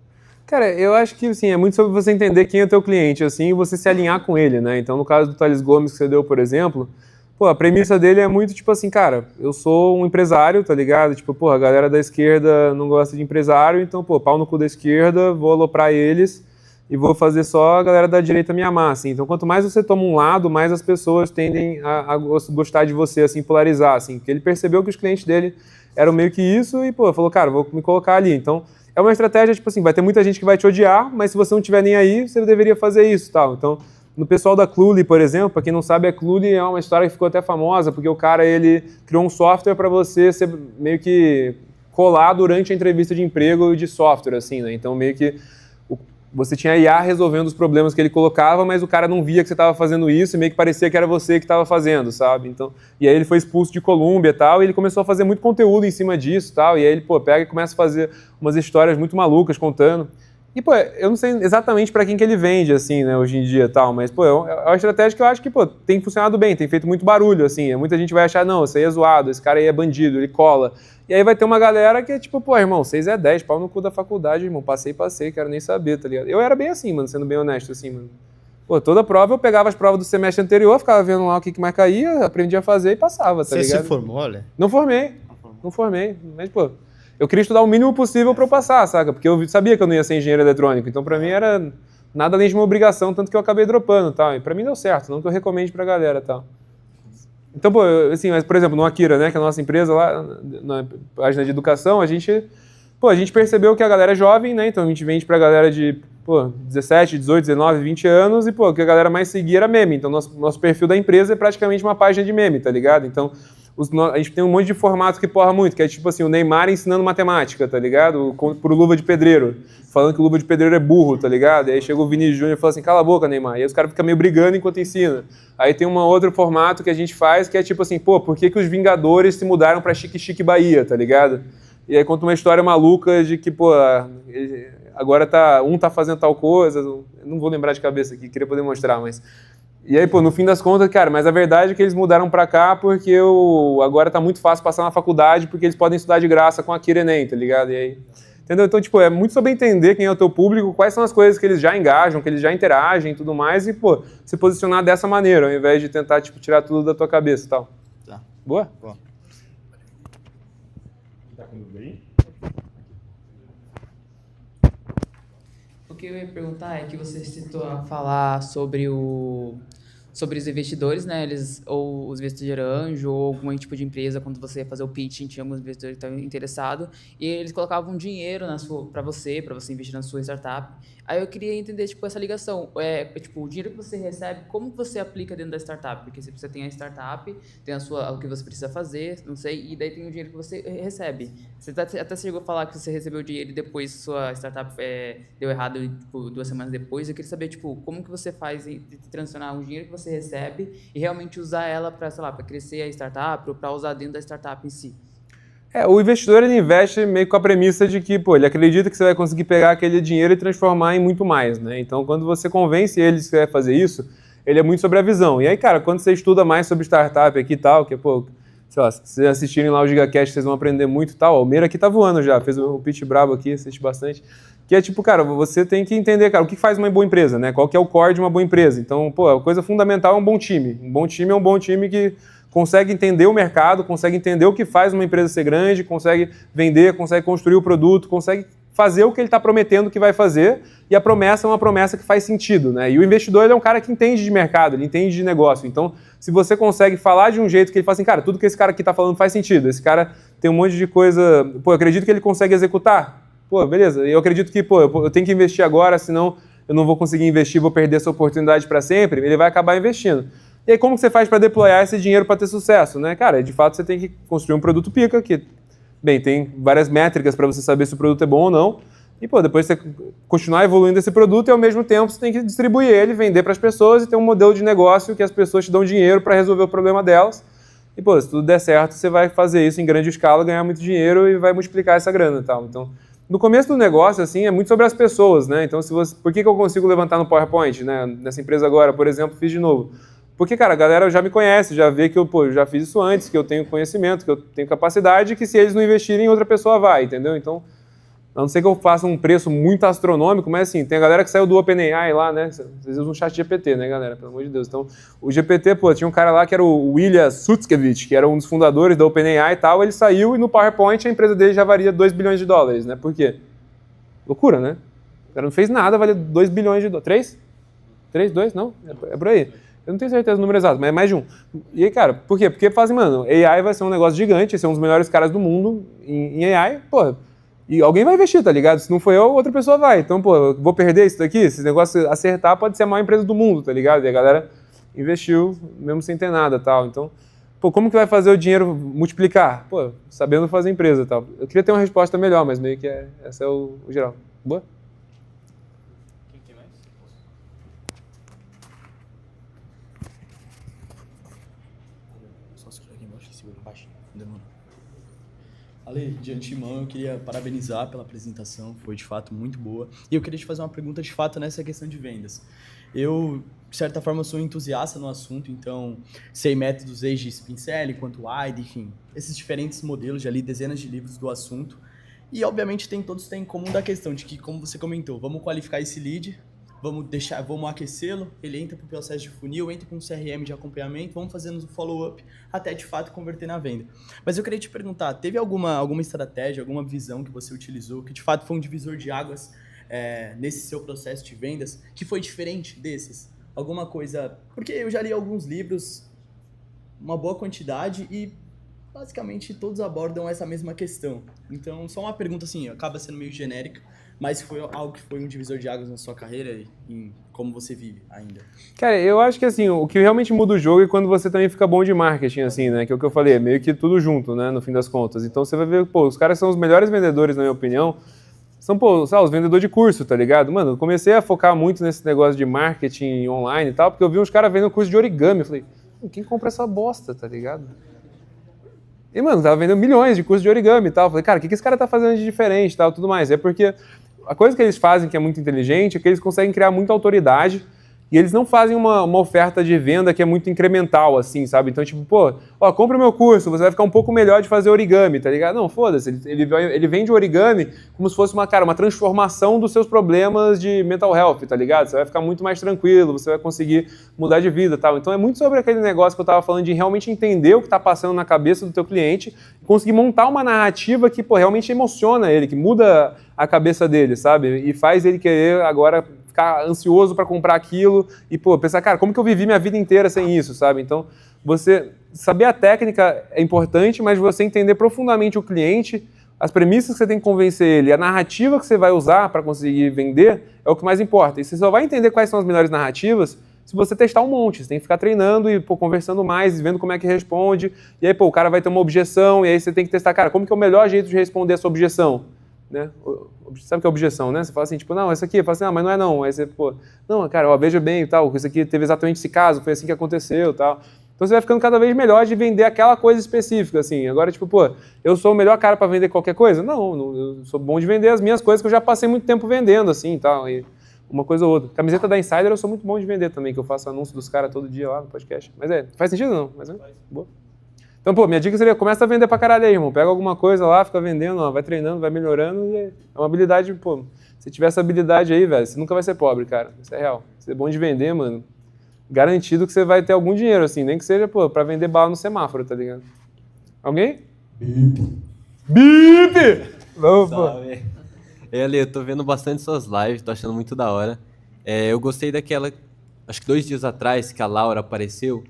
Cara, eu acho que, assim, é muito sobre você entender quem é o teu cliente, assim, e você se alinhar com ele, né? Então, no caso do Thales Gomes que você deu, por exemplo, pô, a premissa dele é muito, tipo assim, cara, eu sou um empresário, tá ligado? Tipo, pô, a galera da esquerda não gosta de empresário, então, pô, pau no cu da esquerda, vou aloprar eles e vou fazer só a galera da direita me amar, assim. Então, quanto mais você toma um lado, mais as pessoas tendem a gostar de você, assim, polarizar, assim. Porque ele percebeu que os clientes dele eram meio que isso e, pô, falou, cara, vou me colocar ali. Então, é uma estratégia, tipo assim, vai ter muita gente que vai te odiar, mas se você não tiver nem aí, você deveria fazer isso, tal. Então, no pessoal da Cluely, por exemplo, para quem não sabe, a Cluely é uma história que ficou até famosa, porque o cara, ele criou um software para você ser meio que colar durante a entrevista de emprego de software, assim, né? Então, meio que você tinha a IA resolvendo os problemas que ele colocava, mas o cara não via que você estava fazendo isso e meio que parecia que era você que estava fazendo, sabe? Então, e aí ele foi expulso de Colômbia e tal, e ele começou a fazer muito conteúdo em cima disso e tal, e aí ele, pô, pega e começa a fazer umas histórias muito malucas contando. E, pô, eu não sei exatamente para quem que ele vende, assim, né, hoje em dia e tal, mas, pô, é uma estratégia que eu acho que, pô, tem funcionado bem, tem feito muito barulho, assim. Muita gente vai achar, não, isso aí é zoado, esse cara aí é bandido, ele cola. E aí vai ter uma galera que é tipo, pô, irmão, 6 é 10, pau no cu da faculdade, irmão, passei, quero nem saber, tá ligado? Eu era bem assim, mano, sendo bem honesto, assim, mano. Pô, toda prova eu pegava as provas do semestre anterior, ficava vendo lá o que mais caía, aprendia a fazer e passava, tá ligado? Você se formou, olha? Não formei, mas, pô, eu queria estudar o mínimo possível pra eu passar, saca? Porque eu sabia que eu não ia ser engenheiro eletrônico, então pra mim era nada além de uma obrigação, tanto que eu acabei dropando e tal, e pra mim deu certo, não que eu recomende pra galera e tal. Então, pô, assim, mas, por exemplo, no Akira, né, que é a nossa empresa lá, na página de educação, a gente percebeu que a galera é jovem, né, então a gente vende pra galera de, pô, 17, 18, 19, 20 anos, e, pô, o que a galera mais seguia era meme, então nosso perfil da empresa é praticamente uma página de meme, tá ligado? Então, a gente tem um monte de formato que porra muito, que é tipo assim, o Neymar ensinando matemática, tá ligado? Pro Luva de Pedreiro, falando que o Luva de Pedreiro é burro, tá ligado? E aí chega o Vini Júnior e fala assim, cala a boca, Neymar. E aí os caras ficam meio brigando enquanto ensina. Aí tem um outro formato que a gente faz, que é tipo assim, pô, por que os Vingadores se mudaram pra Chique Chique Bahia, tá ligado? E aí conta uma história maluca de que, pô, agora um tá fazendo tal coisa, eu não vou lembrar de cabeça aqui, queria poder mostrar, mas... E aí, pô, no fim das contas, cara, mas a verdade é que eles mudaram pra cá porque agora tá muito fácil passar na faculdade porque eles podem estudar de graça com a Akira Enem, tá ligado? E aí, entendeu? Então, tipo, é muito sobre entender quem é o teu público, quais são as coisas que eles já engajam, que eles já interagem e tudo mais, e, pô, se posicionar dessa maneira, ao invés de tentar, tipo, tirar tudo da tua cabeça e tal. Tá. Boa? Boa. Tá tudo bem? O que eu ia perguntar é que você citou a falar sobre os investidores, né? Ou os investidores anjo, ou algum tipo de empresa, quando você ia fazer o pitching, tinha alguns investidores que estavam interessados, e eles colocavam dinheiro para você investir na sua startup. Aí eu queria entender, tipo, essa ligação. Tipo, o dinheiro que você recebe, como que você aplica dentro da startup? Porque se você tem a startup, tem o que você precisa fazer, não sei, e daí tem o dinheiro que você recebe. Você até chegou a falar que você recebeu o dinheiro e depois sua startup deu errado, tipo, 2 semanas depois. Eu queria saber, tipo, como que você faz de transicionar o dinheiro que você recebe e realmente usar ela para, sei lá, para crescer a startup ou para usar dentro da startup em si? O investidor, ele investe meio com a premissa de que, pô, ele acredita que você vai conseguir pegar aquele dinheiro e transformar em muito mais, né? Então, quando você convence ele que você vai fazer isso, ele é muito sobre a visão. E aí, cara, quando você estuda mais sobre startup aqui e tal, que, pô, sei lá, se vocês assistirem lá o GigaCast, vocês vão aprender muito e tal. O Almeida aqui tá voando já, fez um pitch brabo aqui, assiste bastante. Que é tipo, cara, você tem que entender, cara, o que faz uma boa empresa, né? Qual que é o core de uma boa empresa. Então, pô, a coisa fundamental é um bom time. Um bom time é um bom time que consegue entender o mercado, consegue entender o que faz uma empresa ser grande, consegue vender, consegue construir o produto, consegue fazer o que ele está prometendo que vai fazer, e a promessa é uma promessa que faz sentido, né? E o investidor, ele é um cara que entende de mercado, ele entende de negócio. Então, se você consegue falar de um jeito que ele fala assim, cara, tudo que esse cara aqui está falando faz sentido, esse cara tem um monte de coisa, pô, eu acredito que ele consegue executar, pô, beleza, eu acredito que, pô, eu tenho que investir agora, senão eu não vou conseguir investir, vou perder essa oportunidade para sempre, ele vai acabar investindo. E aí, como que você faz para deployar esse dinheiro para ter sucesso, né? Cara, de fato, você tem que construir um produto pica, que, bem, tem várias métricas para você saber se o produto é bom ou não, e, pô, depois você continuar evoluindo esse produto e, ao mesmo tempo, você tem que distribuir ele, vender para as pessoas e ter um modelo de negócio que as pessoas te dão dinheiro para resolver o problema delas. E, pô, se tudo der certo, você vai fazer isso em grande escala, ganhar muito dinheiro e vai multiplicar essa grana e tal. Então, no começo do negócio, assim, é muito sobre as pessoas, né? Então, por que eu consigo levantar no PowerPoint, né? Nessa empresa agora, por exemplo, fiz de novo. Porque, cara, a galera já me conhece, já vê que eu já fiz isso antes, que eu tenho conhecimento, que eu tenho capacidade, que se eles não investirem, outra pessoa vai, entendeu? Então, a não ser que eu faça um preço muito astronômico, mas assim, tem a galera que saiu do OpenAI lá, né? Vocês usam o chat GPT, né, galera? Pelo amor de Deus. Então, o GPT, pô, tinha um cara lá que era o William Sutskevic, que era um dos fundadores da OpenAI e tal, ele saiu e no PowerPoint a empresa dele já valia $2 bilhões, né? Por quê? Loucura, né? Ela não fez nada, vale 2 bilhões de dólares. 3? 3, 2? Não? É por aí. Eu não tenho certeza do número exato, mas é mais de um. E aí, cara, por quê? Porque fazem, mano, AI vai ser um negócio gigante, vai ser um dos melhores caras do mundo em AI, pô. E alguém vai investir, tá ligado? Se não for eu, outra pessoa vai. Então, pô, vou perder isso daqui? Se esse negócio acertar, pode ser a maior empresa do mundo, tá ligado? E a galera investiu mesmo sem ter nada, tal. Então, pô, como que vai fazer o dinheiro multiplicar? Pô, sabendo fazer empresa, tal. Eu queria ter uma resposta melhor, mas meio que essa é o geral. Boa? Quem tem mais? Só segurar aqui embaixo, segura baixinho. Demora. Ale, de antemão eu queria parabenizar pela apresentação, foi de fato muito boa. E eu queria te fazer uma pergunta de fato nessa questão de vendas. Eu, de certa forma, sou entusiasta no assunto, então sei métodos desde Spin Selling quanto WIDE, enfim, esses diferentes modelos, já li dezenas de livros do assunto. E, obviamente, todos têm em comum da questão de que, como você comentou, vamos qualificar esse lead, vamos aquecê-lo, ele entra para o processo de funil, entra para um CRM de acompanhamento, vamos fazendo o follow-up até, de fato, converter na venda. Mas eu queria te perguntar, teve alguma estratégia, alguma visão que você utilizou, que, de fato, foi um divisor de águas nesse seu processo de vendas, que foi diferente desses? Alguma coisa... Porque eu já li alguns livros, uma boa quantidade, e basicamente todos abordam essa mesma questão. Então, só uma pergunta assim, acaba sendo meio genérica, mas foi algo que foi um divisor de águas na sua carreira e em como você vive ainda? Cara, eu acho que assim, o que realmente muda o jogo é quando você também fica bom de marketing, assim, né? Que é o que eu falei, é meio que tudo junto, né? No fim das contas. Então você vai ver, pô, os caras são os melhores vendedores, na minha opinião. São, pô, sabe, os vendedores de curso, tá ligado? Mano, eu comecei a focar muito nesse negócio de marketing online e tal, porque eu vi uns caras vendendo curso de origami. Eu falei, quem compra essa bosta, tá ligado? E, mano, tava vendendo milhões de cursos de origami e tal. Eu falei, cara, o que esse cara tá fazendo de diferente e tal, tudo mais? É porque a coisa que eles fazem que é muito inteligente é que eles conseguem criar muita autoridade e eles não fazem uma oferta de venda que é muito incremental, assim, sabe? Então, tipo, pô, ó, compra o meu curso, você vai ficar um pouco melhor de fazer origami, tá ligado? Não, foda-se, ele vende origami como se fosse uma transformação dos seus problemas de mental health, tá ligado? Você vai ficar muito mais tranquilo, você vai conseguir mudar de vida e tal. Então, é muito sobre aquele negócio que eu tava falando de realmente entender o que tá passando na cabeça do teu cliente e conseguir montar uma narrativa que, pô, realmente emociona ele, que muda a cabeça dele, sabe? E faz ele querer agora ficar ansioso para comprar aquilo e, pô, pensar, cara, como que eu vivi minha vida inteira sem isso, sabe? Então, você saber a técnica é importante, mas você entender profundamente o cliente, as premissas que você tem que convencer ele, a narrativa que você vai usar para conseguir vender é o que mais importa. E você só vai entender quais são as melhores narrativas se você testar um monte. Você tem que ficar treinando e, pô, conversando mais, vendo como é que responde. E aí, pô, o cara vai ter uma objeção e aí você tem que testar, cara, como que é o melhor jeito de responder essa objeção? Né? Sabe o que é objeção, né? Você fala assim, tipo, não, essa aqui, fala assim, mas não é não. Aí você, pô, não, cara, ó, veja bem e tal, isso aqui teve exatamente esse caso, foi assim que aconteceu e tal. Então você vai ficando cada vez melhor de vender aquela coisa específica, assim. Agora, tipo, pô, eu sou o melhor cara para vender qualquer coisa? Não, eu sou bom de vender as minhas coisas que eu já passei muito tempo vendendo, assim, e tal, e uma coisa ou outra. Camiseta da Insider eu sou muito bom de vender também, que eu faço anúncio dos caras todo dia lá no podcast. Mas faz sentido ou não? Mas boa. Então, pô, minha dica seria, começa a vender pra caralho aí, irmão. Pega alguma coisa lá, fica vendendo, ó, vai treinando, vai melhorando. E é uma habilidade, pô, se tiver essa habilidade aí, velho, você nunca vai ser pobre, cara. Isso é real. Ser bom de vender, mano, garantido que você vai ter algum dinheiro, assim. Nem que seja, pô, pra vender bala no semáforo, tá ligado? Alguém? Bip! Vamos, pô. Ale, eu tô vendo bastante suas lives, tô achando muito da hora. Eu gostei daquela, acho que 2 dias atrás, que a Laura apareceu.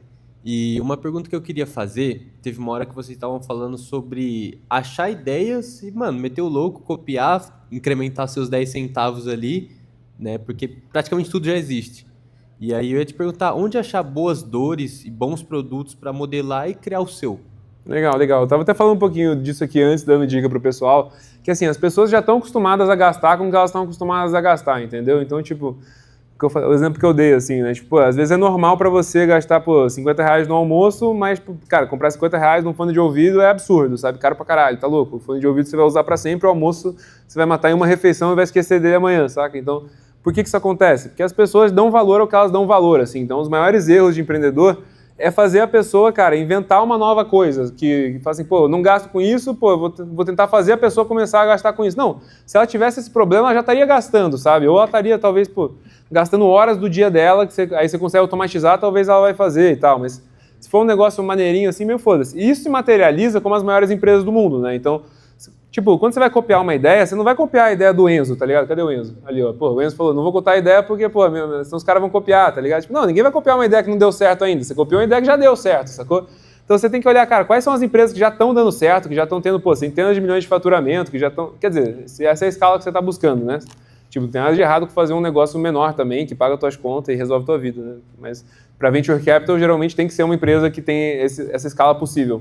E uma pergunta que eu queria fazer, teve uma hora que vocês estavam falando sobre achar ideias e, mano, meter o louco, copiar, incrementar seus 10 centavos ali, né? Porque praticamente tudo já existe. E aí eu ia te perguntar, onde achar boas dores e bons produtos para modelar e criar o seu? Legal, legal. Eu tava até falando um pouquinho disso aqui antes, dando dica pro pessoal, que assim, as pessoas já estão acostumadas a gastar como que elas estão acostumadas a gastar, entendeu? Então, tipo, o exemplo que eu dei, assim, né? Tipo, às vezes é normal pra você gastar, pô, 50 reais no almoço, mas, cara, comprar 50 reais num fone de ouvido é absurdo, sabe? Caro pra caralho, tá louco? O fone de ouvido você vai usar pra sempre, o almoço você vai matar em uma refeição e vai esquecer dele amanhã, saca? Então, por que isso acontece? Porque as pessoas dão valor ao que elas dão valor, assim. Então, os maiores erros de empreendedor é fazer a pessoa, cara, inventar uma nova coisa, que fala assim, pô, eu não gasto com isso, pô, eu vou tentar fazer a pessoa começar a gastar com isso. Não, se ela tivesse esse problema, ela já estaria gastando, sabe? Ou ela estaria, talvez, pô, gastando horas do dia dela, que aí você consegue automatizar, talvez ela vai fazer e tal, mas se for um negócio maneirinho assim, meio foda-se. E isso se materializa como as maiores empresas do mundo, né? Então, Tipo, quando você vai copiar uma ideia, você não vai copiar a ideia do Enzo, tá ligado? Cadê o Enzo? Ali, ó. Pô, o Enzo falou, não vou contar a ideia porque, pô, senão os caras vão copiar, tá ligado? Tipo, não, ninguém vai copiar uma ideia que não deu certo ainda. Você copiou uma ideia que já deu certo, sacou? Então você tem que olhar, cara, quais são as empresas que já estão dando certo, que já estão tendo, pô, centenas de milhões de faturamento, que já estão... Quer dizer, essa é a escala que você está buscando, né? Tipo, não tem nada de errado com fazer um negócio menor também, que paga suas contas e resolve a tua vida, né? Mas para Venture Capital, geralmente tem que ser uma empresa que tem essa escala possível.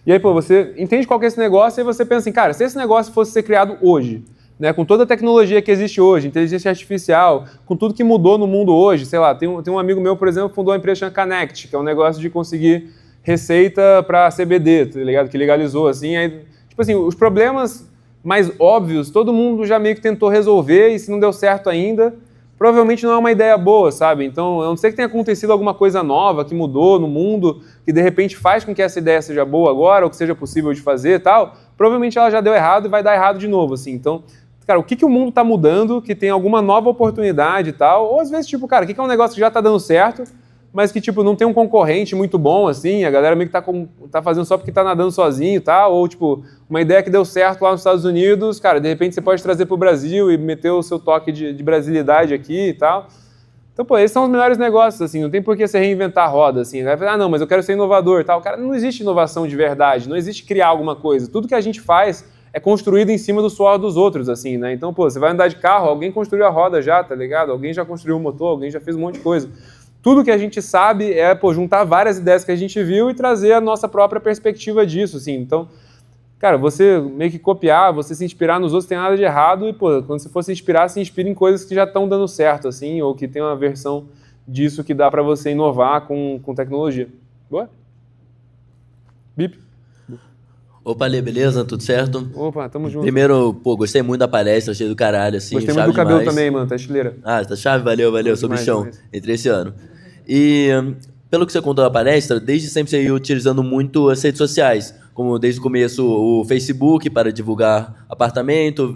E aí, pô, você entende qual que é esse negócio e você pensa assim, cara, se esse negócio fosse ser criado hoje, né, com toda a tecnologia que existe hoje, inteligência artificial, com tudo que mudou no mundo hoje, sei lá, tem um amigo meu, por exemplo, fundou uma empresa chamada Connect, que é um negócio de conseguir receita para CBD, tá ligado? Que legalizou, assim, aí, tipo assim, os problemas mais óbvios, todo mundo já meio que tentou resolver e se não deu certo ainda, provavelmente não é uma ideia boa, sabe? Então, a não ser que tenha acontecido alguma coisa nova que mudou no mundo, que de repente faz com que essa ideia seja boa agora, ou que seja possível de fazer e tal, provavelmente ela já deu errado e vai dar errado de novo, assim. Então, cara, o que o mundo está mudando, que tem alguma nova oportunidade e tal, ou às vezes, tipo, cara, o que é um negócio que já está dando certo, mas que, tipo, não tem um concorrente muito bom, assim, a galera meio que tá fazendo só porque tá nadando sozinho e tal, ou, tipo, uma ideia que deu certo lá nos Estados Unidos, cara, de repente você pode trazer pro Brasil e meter o seu toque de brasilidade aqui e tal. Então, pô, esses são os melhores negócios, assim, não tem por que você reinventar a roda, assim, né? Ah, não, mas eu quero ser inovador e tal. Cara, não existe inovação de verdade, não existe criar alguma coisa. Tudo que a gente faz é construído em cima do suor dos outros, assim, né? Então, pô, você vai andar de carro, alguém construiu a roda já, tá ligado? Alguém já construiu o motor, alguém já fez um monte de coisa. Tudo que a gente sabe é, pô, juntar várias ideias que a gente viu e trazer a nossa própria perspectiva disso, assim. Então, cara, você meio que copiar, você se inspirar nos outros, tem nada de errado e, pô, quando você for se inspirar, se inspire em coisas que já estão dando certo, assim, ou que tem uma versão disso que dá para você inovar com tecnologia. Boa? Bip. Opa, Lê, beleza? Tudo certo? Opa, tamo junto. Primeiro, pô, gostei muito da palestra, achei do caralho, assim, Gostei muito chave do cabelo demais. também, mano, tá estileira. Ah, tá chave? Valeu, sou demais, bichão. demais. Entrei esse ano. E, pelo que você contou na palestra, desde sempre você ia utilizando muito as redes sociais, como desde o começo o Facebook para divulgar apartamento,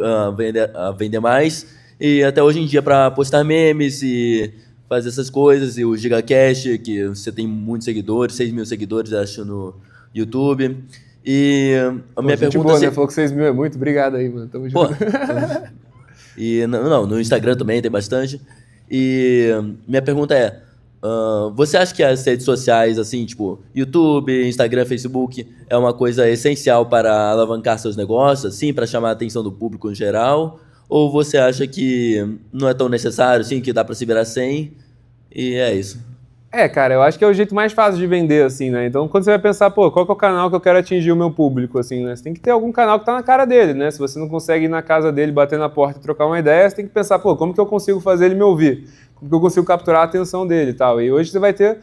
vender mais, e até hoje em dia para postar memes e fazer essas coisas, e o GigaCast, que você tem muitos seguidores, 6 mil seguidores, acho, no YouTube. E a minha gente pergunta... boa, né? Falou que 6 mil é muito, obrigado aí, mano, tamo Pô, junto. e no Instagram também tem bastante. E minha pergunta é, você acha que as redes sociais, assim, tipo, YouTube, Instagram, Facebook, é uma coisa essencial para alavancar seus negócios, assim, para chamar a atenção do público em geral? Ou você acha que não é tão necessário, assim, que dá para se virar sem? E é isso. Cara, eu acho que é o jeito mais fácil de vender, assim, né? Então, quando você vai pensar, pô, qual que é o canal que eu quero atingir o meu público, assim, né? Você tem que ter algum canal que tá na cara dele, né? Se você não consegue ir na casa dele, bater na porta e trocar uma ideia, você tem que pensar, pô, como que eu consigo fazer ele me ouvir? Como que eu consigo capturar a atenção dele e tal? E hoje você vai ter,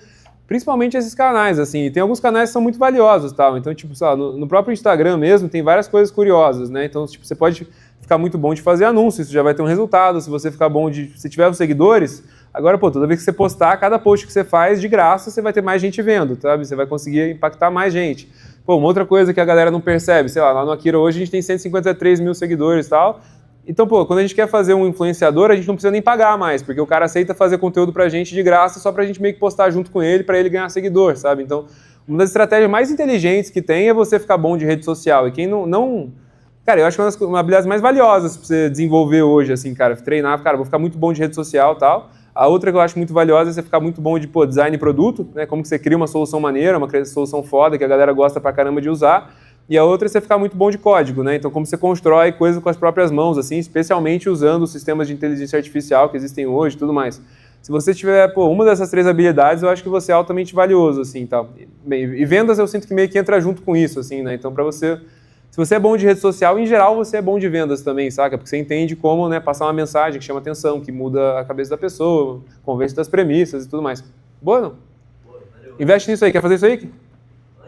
principalmente, esses canais, assim, e tem alguns canais que são muito valiosos, tal. Então, tipo, sei lá, no próprio Instagram mesmo, tem várias coisas curiosas, né? Então, tipo, você pode ficar muito bom de fazer anúncio, isso já vai ter um resultado. Se você ficar bom se tiver os seguidores... Agora, pô, toda vez que você postar, cada post que você faz, de graça, você vai ter mais gente vendo, sabe? Você vai conseguir impactar mais gente. Pô, uma outra coisa que a galera não percebe, sei lá no Akira hoje a gente tem 153 mil seguidores e tal. Então, pô, quando a gente quer fazer um influenciador, a gente não precisa nem pagar mais, porque o cara aceita fazer conteúdo pra gente de graça só pra gente meio que postar junto com ele, pra ele ganhar seguidor, sabe? Então, uma das estratégias mais inteligentes que tem é você ficar bom de rede social. E quem não... Cara, eu acho que uma das habilidades mais valiosas pra você desenvolver hoje, assim, cara, treinar, cara, vou ficar muito bom de rede social e tal. A outra que eu acho muito valiosa é você ficar muito bom de, pô, design e produto, né? Como que você cria uma solução maneira, uma solução foda que a galera gosta pra caramba de usar. E a outra é você ficar muito bom de código, né? Então, como você constrói coisas com as próprias mãos, assim, especialmente usando os sistemas de inteligência artificial que existem hoje e tudo mais. Se você tiver, pô, uma dessas 3 habilidades, eu acho que você é altamente valioso, assim, tal. Bem, e vendas eu sinto que meio que entra junto com isso, assim, né? Então, pra você... Se você é bom de rede social, em geral você é bom de vendas também, saca? Porque você entende como, né, passar uma mensagem que chama atenção, que muda a cabeça da pessoa, convence das premissas e tudo mais. Boa, não? Boa, valeu. Investe nisso aí. Quer fazer isso aí?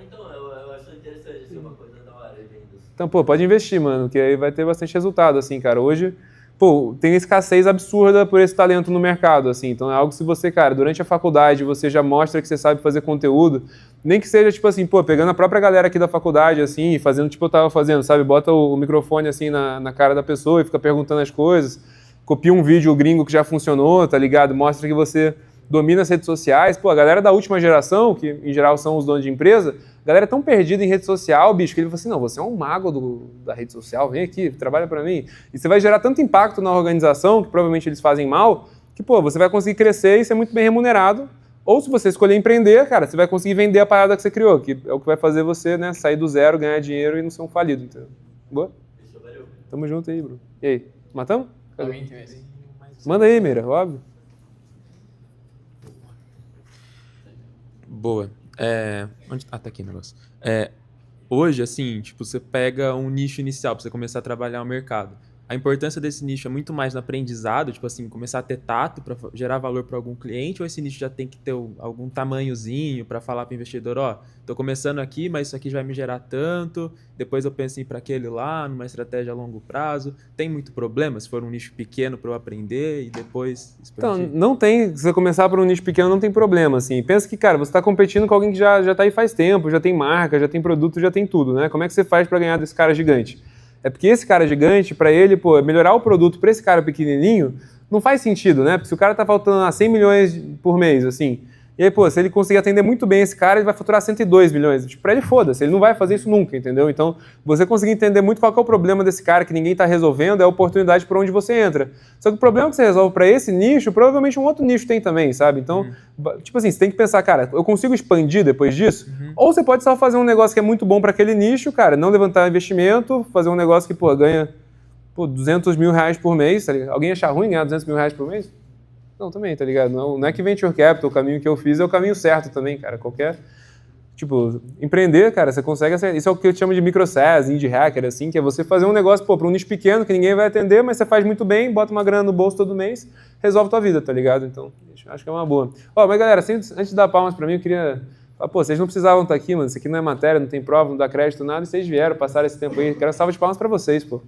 Então, eu acho interessante, assim, uma coisa da hora, vendas. Então, pô, pode investir, mano, que aí vai ter bastante resultado, assim, cara. Hoje, pô, tem escassez absurda por esse talento no mercado, assim. Então é algo que se você, cara, durante a faculdade você já mostra que você sabe fazer conteúdo, nem que seja, tipo assim, pô, pegando a própria galera aqui da faculdade, assim, e fazendo tipo eu tava fazendo, sabe? Bota o microfone, assim, na cara da pessoa e fica perguntando as coisas, copia um vídeo gringo que já funcionou, tá ligado? Mostra que você domina as redes sociais. Pô, a galera da última geração, que em geral são os donos de empresa, a galera é tão perdida em rede social, bicho, que ele fala assim, não, você é um mago da rede social, vem aqui, trabalha pra mim. E você vai gerar tanto impacto na organização, que provavelmente eles fazem mal, que, pô, você vai conseguir crescer e ser muito bem remunerado. Ou se você escolher empreender, cara, você vai conseguir vender a parada que você criou, que é o que vai fazer você, né, sair do zero, ganhar dinheiro e não ser um falido, entendeu? Boa? Tamo junto aí, Bruno. E aí, matamos? Alguém tem mais? Manda aí, Meira, óbvio. Boa. Tá aqui o negócio. Hoje, assim, tipo, você pega um nicho inicial pra você começar a trabalhar o mercado. A importância desse nicho é muito mais no aprendizado, tipo assim, começar a ter tato para gerar valor para algum cliente, ou esse nicho já tem que ter algum tamanhozinho para falar para o investidor, ó, tô começando aqui, mas isso aqui vai me gerar tanto, depois eu penso em ir para aquele lá, numa estratégia a longo prazo. Tem muito problema se for um nicho pequeno para eu aprender e depois expandir? Então, não tem, se você começar por um nicho pequeno, não tem problema, assim. Pensa que, cara, você está competindo com alguém que já tá aí faz tempo, já tem marca, já tem produto, já tem tudo, né? Como é que você faz para ganhar desse cara gigante? É porque esse cara gigante, para ele, pô, melhorar o produto para esse cara pequenininho, não faz sentido, né? Porque se o cara tá faltando a 100 milhões por mês, assim, e aí, pô, se ele conseguir atender muito bem esse cara, ele vai faturar 102 milhões. Tipo, pra ele, foda-se, ele não vai fazer isso nunca, entendeu? Então, você conseguir entender muito qual que é o problema desse cara que ninguém tá resolvendo, é a oportunidade por onde você entra. Só que o problema que você resolve para esse nicho, provavelmente um outro nicho tem também, sabe? Então, tipo assim, você tem que pensar, cara, eu consigo expandir depois disso? Ou você pode só fazer um negócio que é muito bom para aquele nicho, cara, não levantar investimento, fazer um negócio que, pô, ganha 200 mil reais por mês, tá ligado? Alguém achar ruim ganhar 200 mil reais por mês? Não, também, tá ligado? Não é que Venture Capital, o caminho que eu fiz é o caminho certo também, cara. Tipo, empreender, cara, você consegue... Isso é o que eu chamo de micro SaaS, indie hacker, assim, que é você fazer um negócio, pô, para um nicho pequeno que ninguém vai atender, mas você faz muito bem, bota uma grana no bolso todo mês, resolve tua vida, tá ligado? Então, acho que é uma boa. Ó, mas galera, antes de dar palmas pra mim, eu queria... Pô, vocês não precisavam estar aqui, mano. Isso aqui não é matéria, não tem prova, não dá crédito, nada, e vocês vieram, passaram esse tempo aí. Quero salva de palmas pra vocês, pô.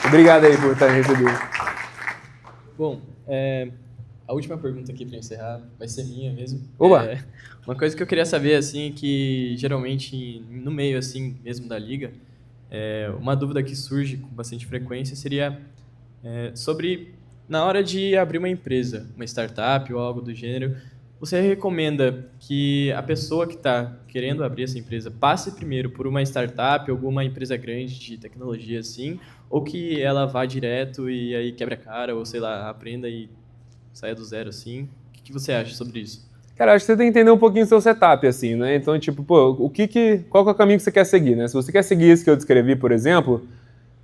Obrigado aí por estarem recebidos. Bom, a última pergunta aqui para encerrar vai ser minha mesmo. Oba! Uma coisa que eu queria saber, assim, é que geralmente no meio, assim, mesmo da liga, uma dúvida que surge com bastante frequência seria sobre, na hora de abrir uma empresa, uma startup ou algo do gênero, você recomenda que a pessoa que está querendo abrir essa empresa passe primeiro por uma startup, alguma empresa grande de tecnologia, assim, ou que ela vá direto e aí quebra a cara, ou sei lá, aprenda e saia do zero, assim? O que você acha sobre isso? Cara, acho que você tem que entender um pouquinho o seu setup, assim, né? Então, tipo, pô, qual que é o caminho que você quer seguir, né? Se você quer seguir isso que eu descrevi, por exemplo,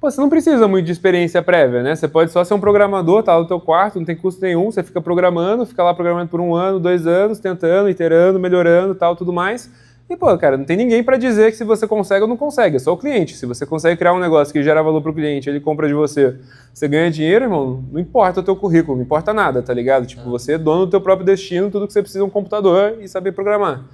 pô, você não precisa muito de experiência prévia, né? Você pode só ser um programador, tá lá no teu quarto, não tem custo nenhum, você fica programando, fica lá programando por 1 ano, 2 anos, tentando, iterando, melhorando, tal, tudo mais. E, pô, cara, não tem ninguém para dizer que se você consegue ou não consegue, é só o cliente. Se você consegue criar um negócio que gera valor pro cliente, ele compra de você, você ganha dinheiro, irmão, não importa o teu currículo, não importa nada, tá ligado? Tipo, você é dono do teu próprio destino, tudo que você precisa é um computador e saber programar.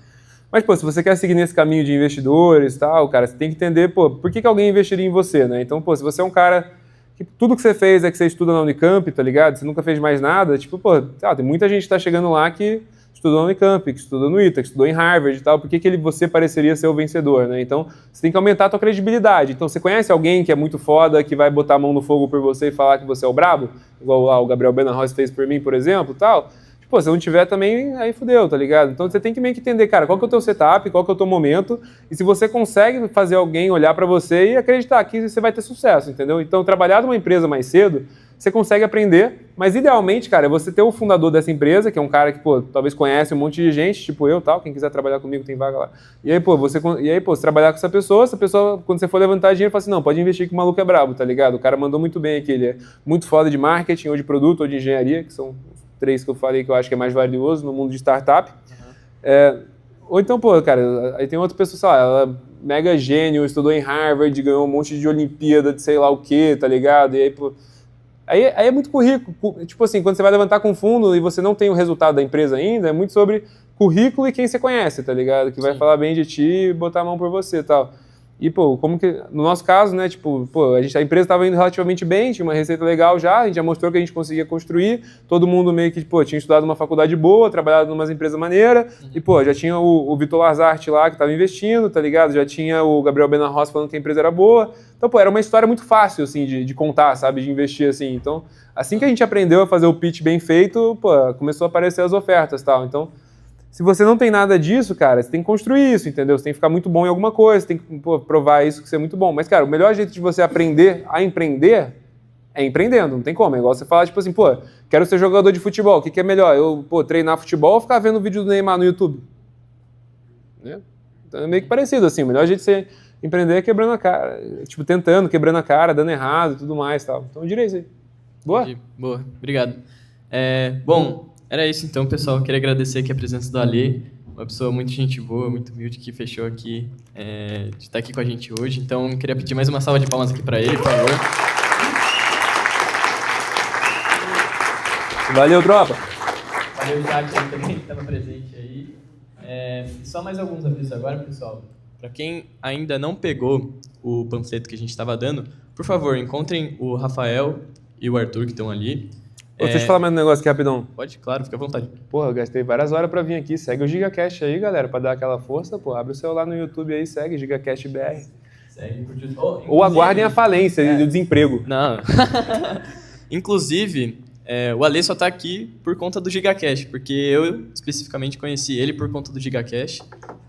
Mas, pô, se você quer seguir nesse caminho de investidores e tal, cara, você tem que entender, pô, por que alguém investiria em você, né? Então, pô, se você é um cara que tudo que você fez é que você estuda na Unicamp, tá ligado? Você nunca fez mais nada, tipo, pô, tem muita gente que tá chegando lá que estudou na Unicamp, que estudou no ITA, que estudou em Harvard e tal, por que você pareceria ser o vencedor, né? Então, você tem que aumentar a tua credibilidade. Então, você conhece alguém que é muito foda, que vai botar a mão no fogo por você e falar que você é o brabo? Igual lá o Gabriel Benarroz fez por mim, por exemplo, tal. Pô, se não tiver também, aí fudeu, tá ligado? Então você tem que meio que entender, cara, qual que é o teu setup, qual que é o teu momento, e se você consegue fazer alguém olhar pra você e acreditar que você vai ter sucesso, entendeu? Então, trabalhar numa empresa mais cedo, você consegue aprender, mas idealmente, cara, é você ter o fundador dessa empresa, que é um cara que, pô, talvez conhece um monte de gente, tipo eu, tal, quem quiser trabalhar comigo tem vaga lá. E aí, pô, você trabalhar com essa pessoa, quando você for levantar dinheiro, fala assim, não, pode investir que o maluco é brabo, tá ligado? O cara mandou muito bem aqui, ele é muito foda de marketing, ou de produto, ou de engenharia, que são 3 que eu falei que eu acho que é mais valioso no mundo de startup. Ou então, pô, cara, aí tem outra pessoa, sei lá, ela é mega gênio, estudou em Harvard, ganhou um monte de Olimpíada de sei lá o quê, tá ligado? E aí, pô, aí é muito currículo. Tipo assim, quando você vai levantar com fundo e você não tem o resultado da empresa ainda, é muito sobre currículo e quem você conhece, tá ligado? Que vai falar bem de ti e botar a mão por você e tal. E, pô, como que, no nosso caso, né, tipo, pô, a empresa estava indo relativamente bem, tinha uma receita legal já, a gente já mostrou que a gente conseguia construir, todo mundo meio que, pô, tinha estudado numa faculdade boa, trabalhado numa empresa maneira, e, pô, já tinha o Vitor Lazarte lá que estava investindo, tá ligado? Já tinha o Gabriel Benarroz falando que a empresa era boa. Então, pô, era uma história muito fácil, assim, de contar, sabe, de investir, assim. Então, assim que a gente aprendeu a fazer o pitch bem feito, pô, começou a aparecer as ofertas e tal. Então, Se você não tem nada disso, cara, você tem que construir isso, entendeu? Você tem que ficar muito bom em alguma coisa, você tem que provar isso que você é muito bom. Mas, cara, o melhor jeito de você aprender a empreender é empreendendo, não tem como. É igual você falar, tipo assim, pô, quero ser jogador de futebol, o que é melhor? Eu, treinar futebol ou ficar vendo vídeo do Neymar no YouTube? Né? Então é meio que parecido, assim, o melhor jeito de você empreender é quebrando a cara, tipo, tentando, quebrando a cara, dando errado e tudo mais e tal. Então eu diria isso aí. Boa? Entendi. Boa, obrigado. Bom, era isso então, pessoal. Queria agradecer aqui a presença do Ale, uma pessoa muito gente boa, muito humilde, que fechou aqui, de estar aqui com a gente hoje. Então, queria pedir mais uma salva de palmas aqui para ele, por favor. Valeu, tropa! Valeu, chat aí também, que estava presente aí. Só mais alguns avisos agora, pessoal. Para quem ainda não pegou o panfleto que a gente estava dando, por favor, encontrem o Rafael e o Arthur, que estão ali. Deixa eu te falar mais um negócio aqui rapidão. Pode, claro, fica à vontade. Porra, eu gastei várias horas pra vir aqui. Segue o GigaCast aí, galera, pra dar aquela força. Pô, abre o celular no YouTube aí, segue GigaCast BR. Segue, curtiu. Ou aguardem a falência e o desemprego. Não. Inclusive, o Ale só tá aqui por conta do GigaCast, porque eu especificamente conheci ele por conta do GigaCast.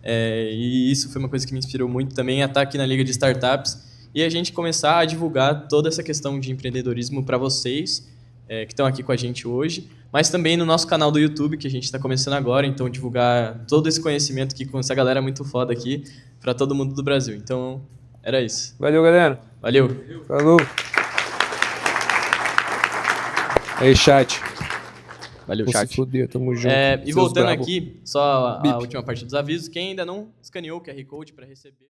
E isso foi uma coisa que me inspirou muito também a estar aqui na Liga de Startups e a gente começar a divulgar toda essa questão de empreendedorismo para vocês que estão aqui com a gente hoje, mas também no nosso canal do YouTube, que a gente está começando agora, então divulgar todo esse conhecimento aqui com essa galera muito foda aqui para todo mundo do Brasil. Então, era isso. Valeu, galera. Valeu. Falou. Aí, chat. Valeu, Vou chat. se fuder, tamo junto. E Seus voltando brabo. aqui, só a última parte dos avisos, quem ainda não escaneou o QR Code para receber...